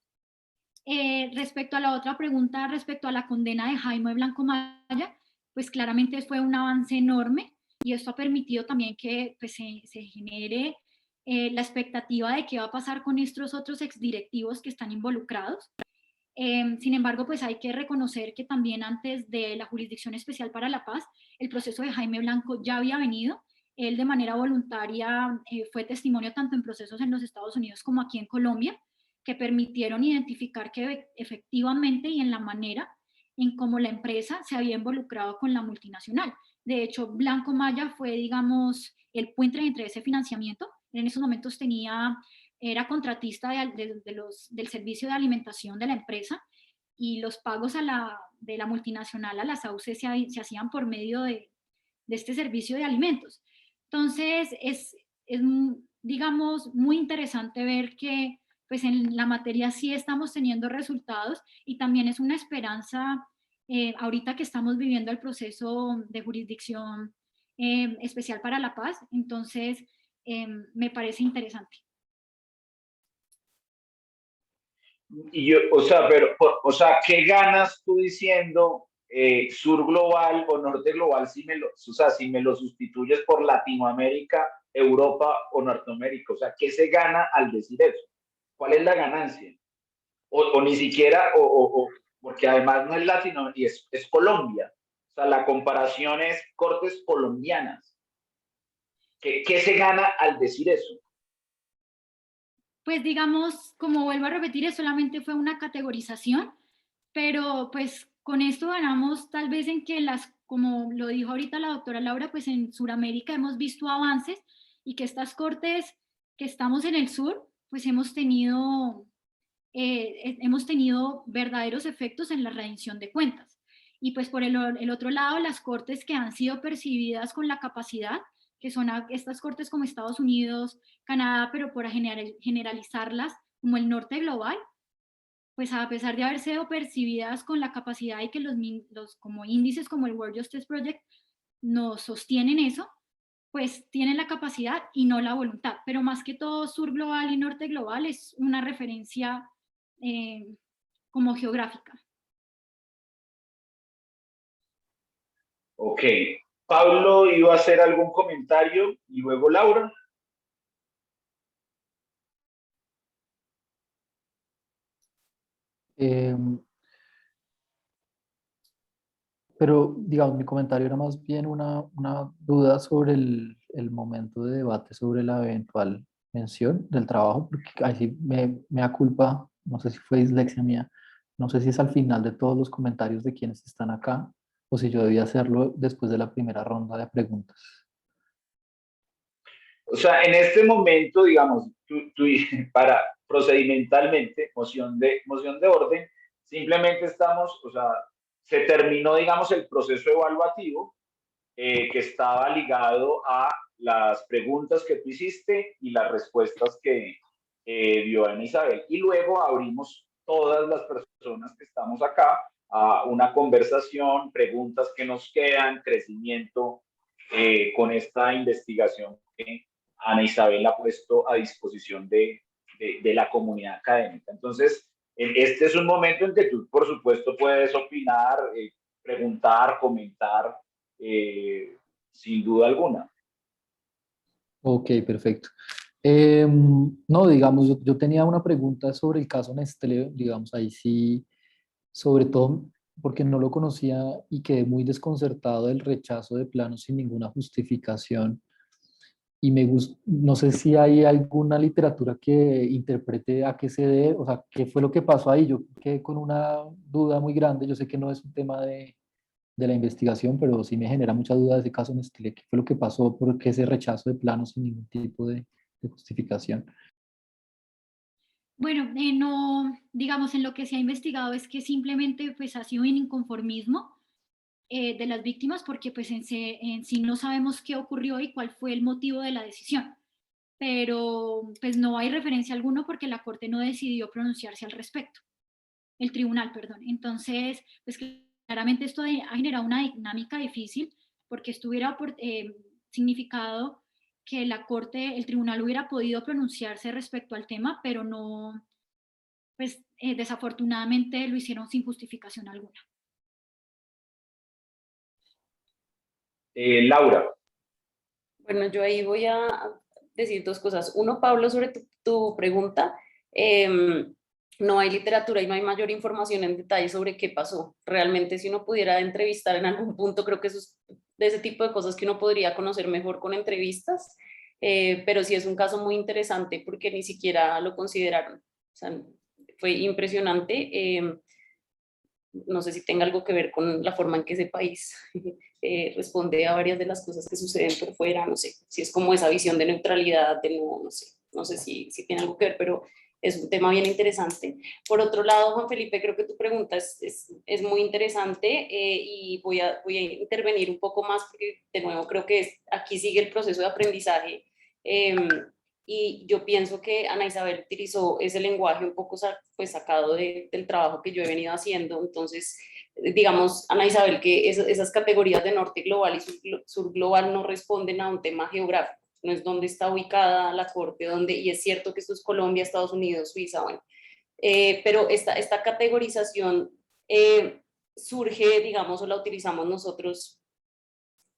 Respecto a la otra pregunta, respecto a la condena de Jaime Blanco Maya, pues claramente fue un avance enorme y esto ha permitido también que pues, se genere la expectativa de qué va a pasar con estos otros exdirectivos que están involucrados. Sin embargo, pues hay que reconocer que también antes de la Jurisdicción Especial para la Paz, el proceso de Jaime Blanco ya había venido. Él de manera voluntaria fue testimonio tanto en procesos en los Estados Unidos como aquí en Colombia, que permitieron identificar que efectivamente y en la manera en cómo la empresa se había involucrado con la multinacional. De hecho, Blanco Maya fue, digamos, el puente entre ese financiamiento. En esos momentos era contratista del servicio de alimentación de la empresa y los pagos de la multinacional a la SAUCE se hacían por medio de este servicio de alimentos. Entonces, es digamos, muy interesante ver que pues en la materia sí estamos teniendo resultados y también es una esperanza ahorita que estamos viviendo el proceso de jurisdicción especial para la paz. Entonces, me parece interesante. Y yo, o sea, ¿qué ganas tú diciendo sur global o norte global o sea, si me lo sustituyes por Latinoamérica, Europa o Norteamérica? O sea, ¿qué se gana al decir eso? ¿Cuál es la ganancia? O ni siquiera, porque además no es Latinoamérica, es Colombia. O sea, la comparación es cortes colombianas. ¿Qué se gana al decir eso? Pues digamos, como vuelvo a repetir, solamente fue una categorización, pero pues con esto ganamos tal vez en que como lo dijo ahorita la doctora Laura, pues en Sudamérica hemos visto avances y que estas cortes que estamos en el sur, pues hemos tenido verdaderos efectos en la rendición de cuentas. Y pues por el otro lado, las cortes que han sido percibidas con la capacidad, que son estas cortes como Estados Unidos, Canadá, pero por generalizarlas como el norte global, pues a pesar de haber sido percibidas con la capacidad y que los como índices como el World Justice Project nos sostienen eso, pues tienen la capacidad y no la voluntad. Pero más que todo, sur global y norte global es una referencia como geográfica. Ok. Pablo iba a hacer algún comentario y luego Laura. Pero, digamos, mi comentario era más bien una duda sobre el momento de debate sobre la eventual mención del trabajo, porque ahí sí me da culpa, no sé si fue dislexia mía, no sé si es al final de todos los comentarios de quienes están acá, o si yo debía hacerlo después de la primera ronda de preguntas. O sea, en este momento, digamos, para procedimentalmente, moción de orden, simplemente estamos, o sea, se terminó, digamos, el proceso evaluativo que estaba ligado a las preguntas que tú hiciste y las respuestas que dio Ana Isabel. Y luego abrimos todas las personas que estamos acá a una conversación, preguntas que nos quedan, crecimiento con esta investigación que Ana Isabel ha puesto a disposición de la comunidad académica. Entonces, este es un momento en que tú, por supuesto, puedes opinar, preguntar, comentar, sin duda alguna. Ok, perfecto. No, digamos, yo tenía una pregunta sobre el caso Nestlé, digamos, ahí sí, sobre todo porque no lo conocía y quedé muy desconcertado del rechazo de plano sin ninguna justificación. Y no sé si hay alguna literatura que interprete a qué se debe, o sea, qué fue lo que pasó ahí. Yo quedé con una duda muy grande. Yo sé que no es un tema de la investigación, pero sí me genera mucha duda de ese caso Nestlé. ¿Qué fue lo que pasó? ¿Por qué ese rechazo de plano sin ningún tipo de justificación? Bueno, no, digamos, en lo que se ha investigado es que simplemente pues ha sido un inconformismo de las víctimas porque pues en sí no sabemos qué ocurrió y cuál fue el motivo de la decisión, pero pues no hay referencia alguna porque la Corte no decidió pronunciarse al respecto, el tribunal, perdón. Entonces, pues claramente esto ha generado una dinámica difícil porque esto hubiera significado que la Corte, el tribunal hubiera podido pronunciarse respecto al tema, pero no, pues desafortunadamente lo hicieron sin justificación alguna. Laura. Bueno, yo ahí voy a decir dos cosas. Uno, Pablo, sobre tu pregunta. No hay literatura y no hay mayor información en detalle sobre qué pasó. Realmente, si uno pudiera entrevistar en algún punto, creo que eso es de ese tipo de cosas que uno podría conocer mejor con entrevistas, pero sí es un caso muy interesante porque ni siquiera lo consideraron. O sea, fue impresionante. No sé si tenga algo que ver con la forma en que ese país responde a varias de las cosas que suceden por fuera, no sé, si es como esa visión de neutralidad, no sé si tiene algo que ver, pero es un tema bien interesante. Por otro lado, Juan Felipe, creo que tu pregunta es muy interesante y voy a intervenir un poco más porque de nuevo creo que aquí sigue el proceso de aprendizaje. Y yo pienso que Ana Isabel utilizó ese lenguaje un poco pues, sacado del trabajo que yo he venido haciendo. Entonces, digamos, Ana Isabel, que esas categorías de norte global y sur global no responden a un tema geográfico, no es dónde está ubicada la corte, y es cierto que esto es Colombia, Estados Unidos, Suiza, bueno, pero esta categorización surge, digamos, o la utilizamos nosotros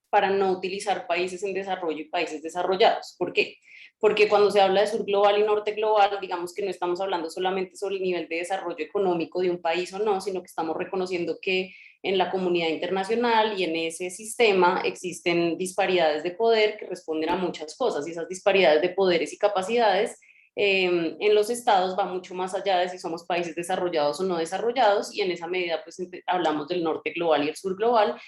para no utilizar países en desarrollo y países desarrollados. ¿Por qué? Porque cuando se habla de sur global y norte global, digamos que no estamos hablando solamente sobre el nivel de desarrollo económico de un país o no, sino que estamos reconociendo que en la comunidad internacional y en ese sistema existen disparidades de poder que responden a muchas cosas, y esas disparidades de poderes y capacidades en los estados va mucho más allá de si somos países desarrollados o no desarrollados, y en esa medida pues hablamos del norte global y el sur global,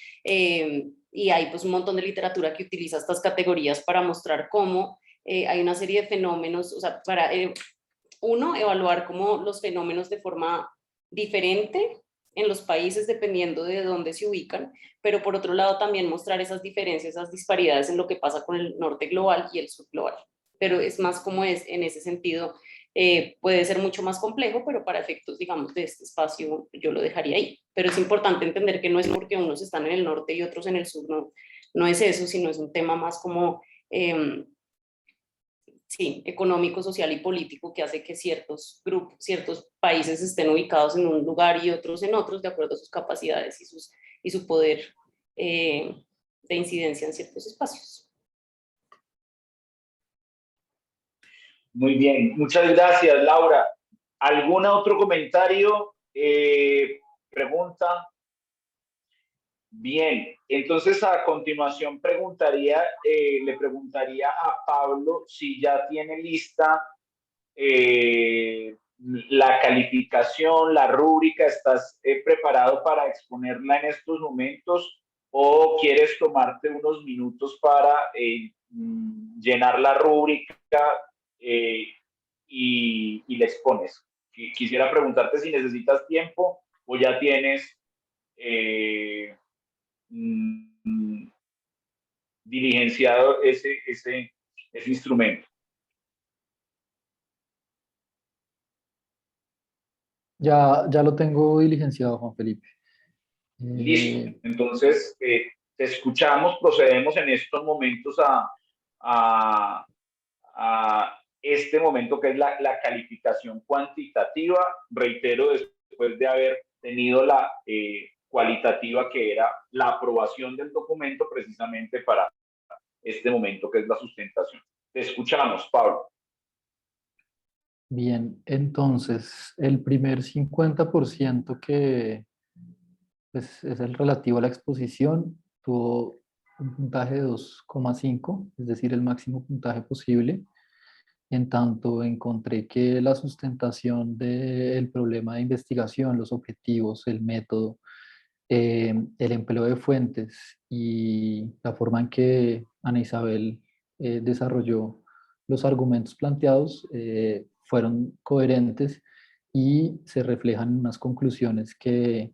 y hay pues un montón de literatura que utiliza estas categorías para mostrar cómo hay una serie de fenómenos, o sea, para uno, evaluar cómo los fenómenos de forma diferente en los países dependiendo de dónde se ubican, pero por otro lado también mostrar esas diferencias, esas disparidades en lo que pasa con el norte global y el sur global. Pero es más como es en ese sentido, puede ser mucho más complejo, pero para efectos, digamos, de este espacio yo lo dejaría ahí. Pero es importante entender que no es porque unos están en el norte y otros en el sur, no, no es eso, sino es un tema más como, sí, económico, social y político, que hace que ciertos grupos, ciertos países estén ubicados en un lugar y otros en otros, de acuerdo a sus capacidades y su poder de incidencia en ciertos espacios. Muy bien, muchas gracias, Laura. ¿Algún otro comentario? ¿Pregunta? Bien, entonces a continuación le preguntaría a Pablo si ya tiene lista la calificación, la rúbrica. ¿Estás preparado para exponerla en estos momentos o quieres tomarte unos minutos para llenar la rúbrica y la expones? Quisiera preguntarte si necesitas tiempo o ya tienes diligenciado ese instrumento. Ya lo tengo diligenciado, Juan Felipe. Listo. Entonces, te escuchamos, procedemos en estos momentos a este momento que es la calificación cuantitativa. Reitero, después de haber tenido la cualitativa, que era la aprobación del documento precisamente para este momento que es la sustentación. Te escuchamos, Pablo. Bien, entonces el primer 50% que pues, es el relativo a la exposición tuvo un puntaje de 2,5, es decir, el máximo puntaje posible. En tanto, encontré que la sustentación del problema de investigación, los objetivos, el método, el empleo de fuentes y la forma en que Ana Isabel desarrolló los argumentos planteados fueron coherentes y se reflejan en unas conclusiones que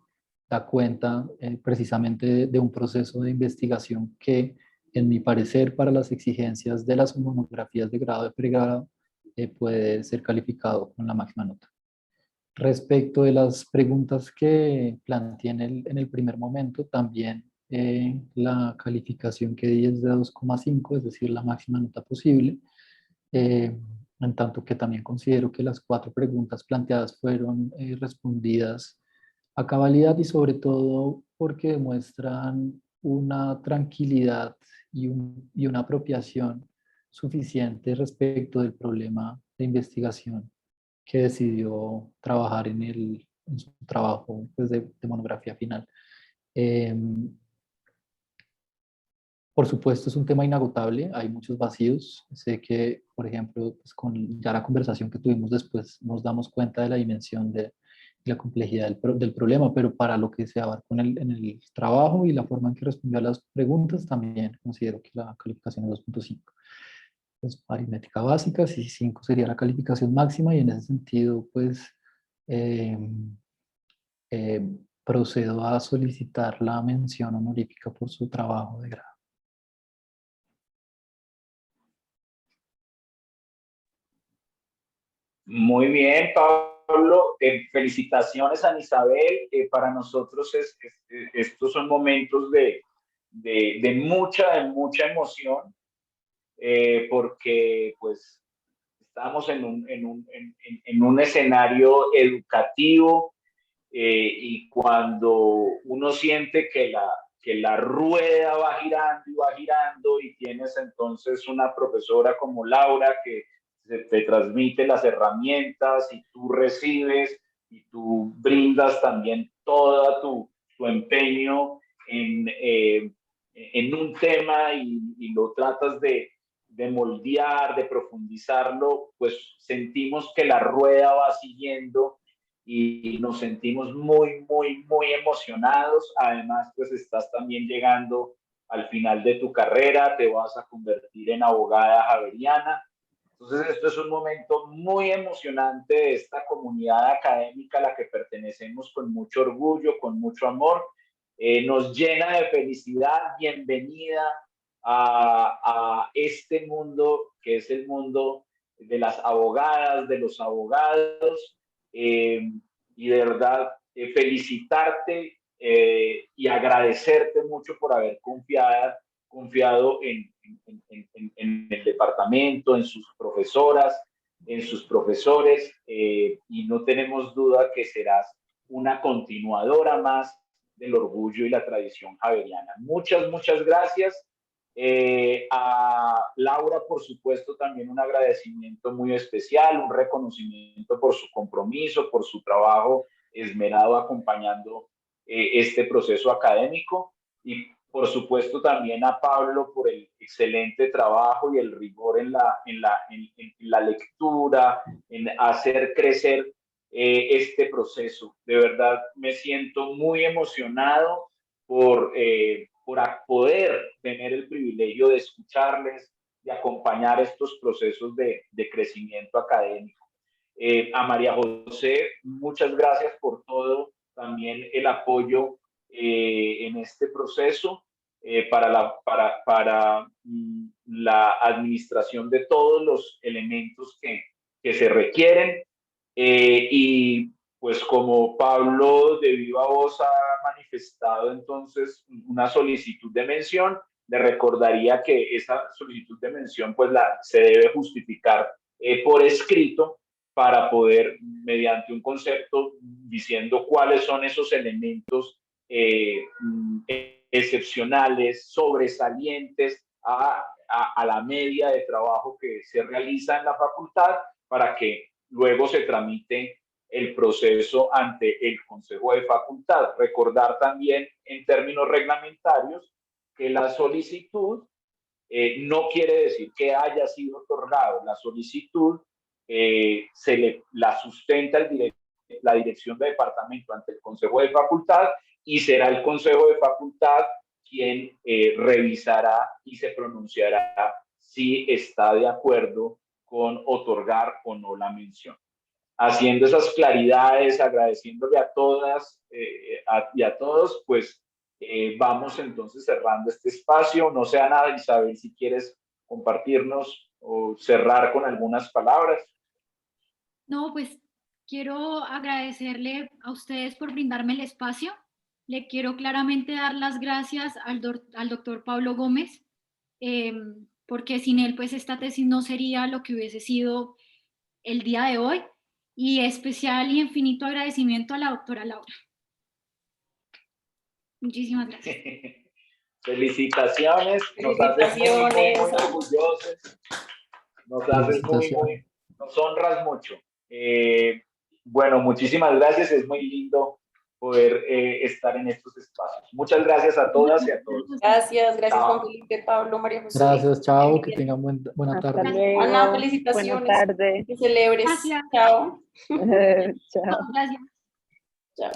da cuenta precisamente de un proceso de investigación que, en mi parecer, para las exigencias de las monografías de grado y pregrado, puede ser calificado con la máxima nota. Respecto de las preguntas que planteé en el primer momento, también la calificación que di es de 2,5, es decir, la máxima nota posible, en tanto que también considero que las 4 preguntas planteadas fueron respondidas a cabalidad y sobre todo porque demuestran una tranquilidad y una apropiación suficiente respecto del problema de investigación que decidió trabajar en su trabajo pues, de monografía final. Por supuesto, es un tema inagotable, hay muchos vacíos. Sé que, por ejemplo, pues con ya la conversación que tuvimos después, nos damos cuenta de la dimensión de la complejidad del problema, pero para lo que se abarcó en el trabajo y la forma en que respondió a las preguntas, también considero que la calificación es 2,5. Pues aritmética básica, sí, 5 sería la calificación máxima, y en ese sentido, pues, eh, procedo a solicitar la mención honorífica por su trabajo de grado. Muy bien, Pablo. Pablo, felicitaciones a Isabel. Para nosotros estos son momentos de mucha emoción, porque pues estamos en un escenario educativo, y cuando uno siente que la rueda va girando y tienes entonces una profesora como Laura que te transmite las herramientas y tú recibes y tú brindas también todo tu empeño en un tema y lo tratas de moldear, de profundizarlo, pues sentimos que la rueda va siguiendo y nos sentimos muy emocionados. Además, pues estás también llegando al final de tu carrera, te vas a convertir en abogada javeriana. Entonces, esto es un momento muy emocionante de esta comunidad académica a la que pertenecemos con mucho orgullo, con mucho amor. Nos llena de felicidad. Bienvenida a este mundo que es el mundo de las abogadas, de los abogados. Y de verdad felicitarte y agradecerte mucho por haber confiado en el departamento, en sus profesoras, en sus profesores, y no tenemos duda que serás una continuadora más del orgullo y la tradición javeriana. Muchas gracias. A Laura, por supuesto, también un agradecimiento muy especial, un reconocimiento por su compromiso, por su trabajo esmerado acompañando este proceso académico, y por supuesto también a Pablo por el excelente trabajo y el rigor en la lectura, en hacer crecer este proceso. De verdad me siento muy emocionado por poder tener el privilegio de escucharles, de acompañar estos procesos de crecimiento académico. A María José, muchas gracias por todo, también el apoyo en este proceso, para la administración de todos los elementos que se requieren. Y pues como Pablo de viva voz ha manifestado entonces una solicitud de mención, le recordaría que esa solicitud de mención pues se debe justificar por escrito para poder, mediante un concepto, diciendo cuáles son esos elementos excepcionales, sobresalientes a la media de trabajo que se realiza en la facultad, para que luego se tramite el proceso ante el Consejo de Facultad. Recordar también en términos reglamentarios que la solicitud no quiere decir que haya sido otorgado. La solicitud la sustenta la dirección de departamento ante el Consejo de Facultad, y será el Consejo de Facultad quien revisará y se pronunciará si está de acuerdo con otorgar o no la mención. Haciendo esas claridades, agradeciéndole a todas y a todos, pues vamos entonces cerrando este espacio. No sea nada, Isabel, si quieres compartirnos o cerrar con algunas palabras. No, pues quiero agradecerle a ustedes por brindarme el espacio. Le quiero claramente dar las gracias al doctor Pablo Gómez, porque sin él pues esta tesis no sería lo que hubiese sido el día de hoy, y especial y infinito agradecimiento a la doctora Laura. Muchísimas gracias. Felicitaciones, nos haces muy orgullosos, nos honras mucho. Bueno, muchísimas gracias, es muy lindo poder estar en estos espacios. Muchas gracias a todas y a todos. Gracias Juan Felipe, Pablo, María José. Gracias, chao, que tengan buena tarde. Hasta luego. Ana, felicitaciones. Buenas tardes. Que celebres. Gracias. Chao. Chao. Gracias. Chao.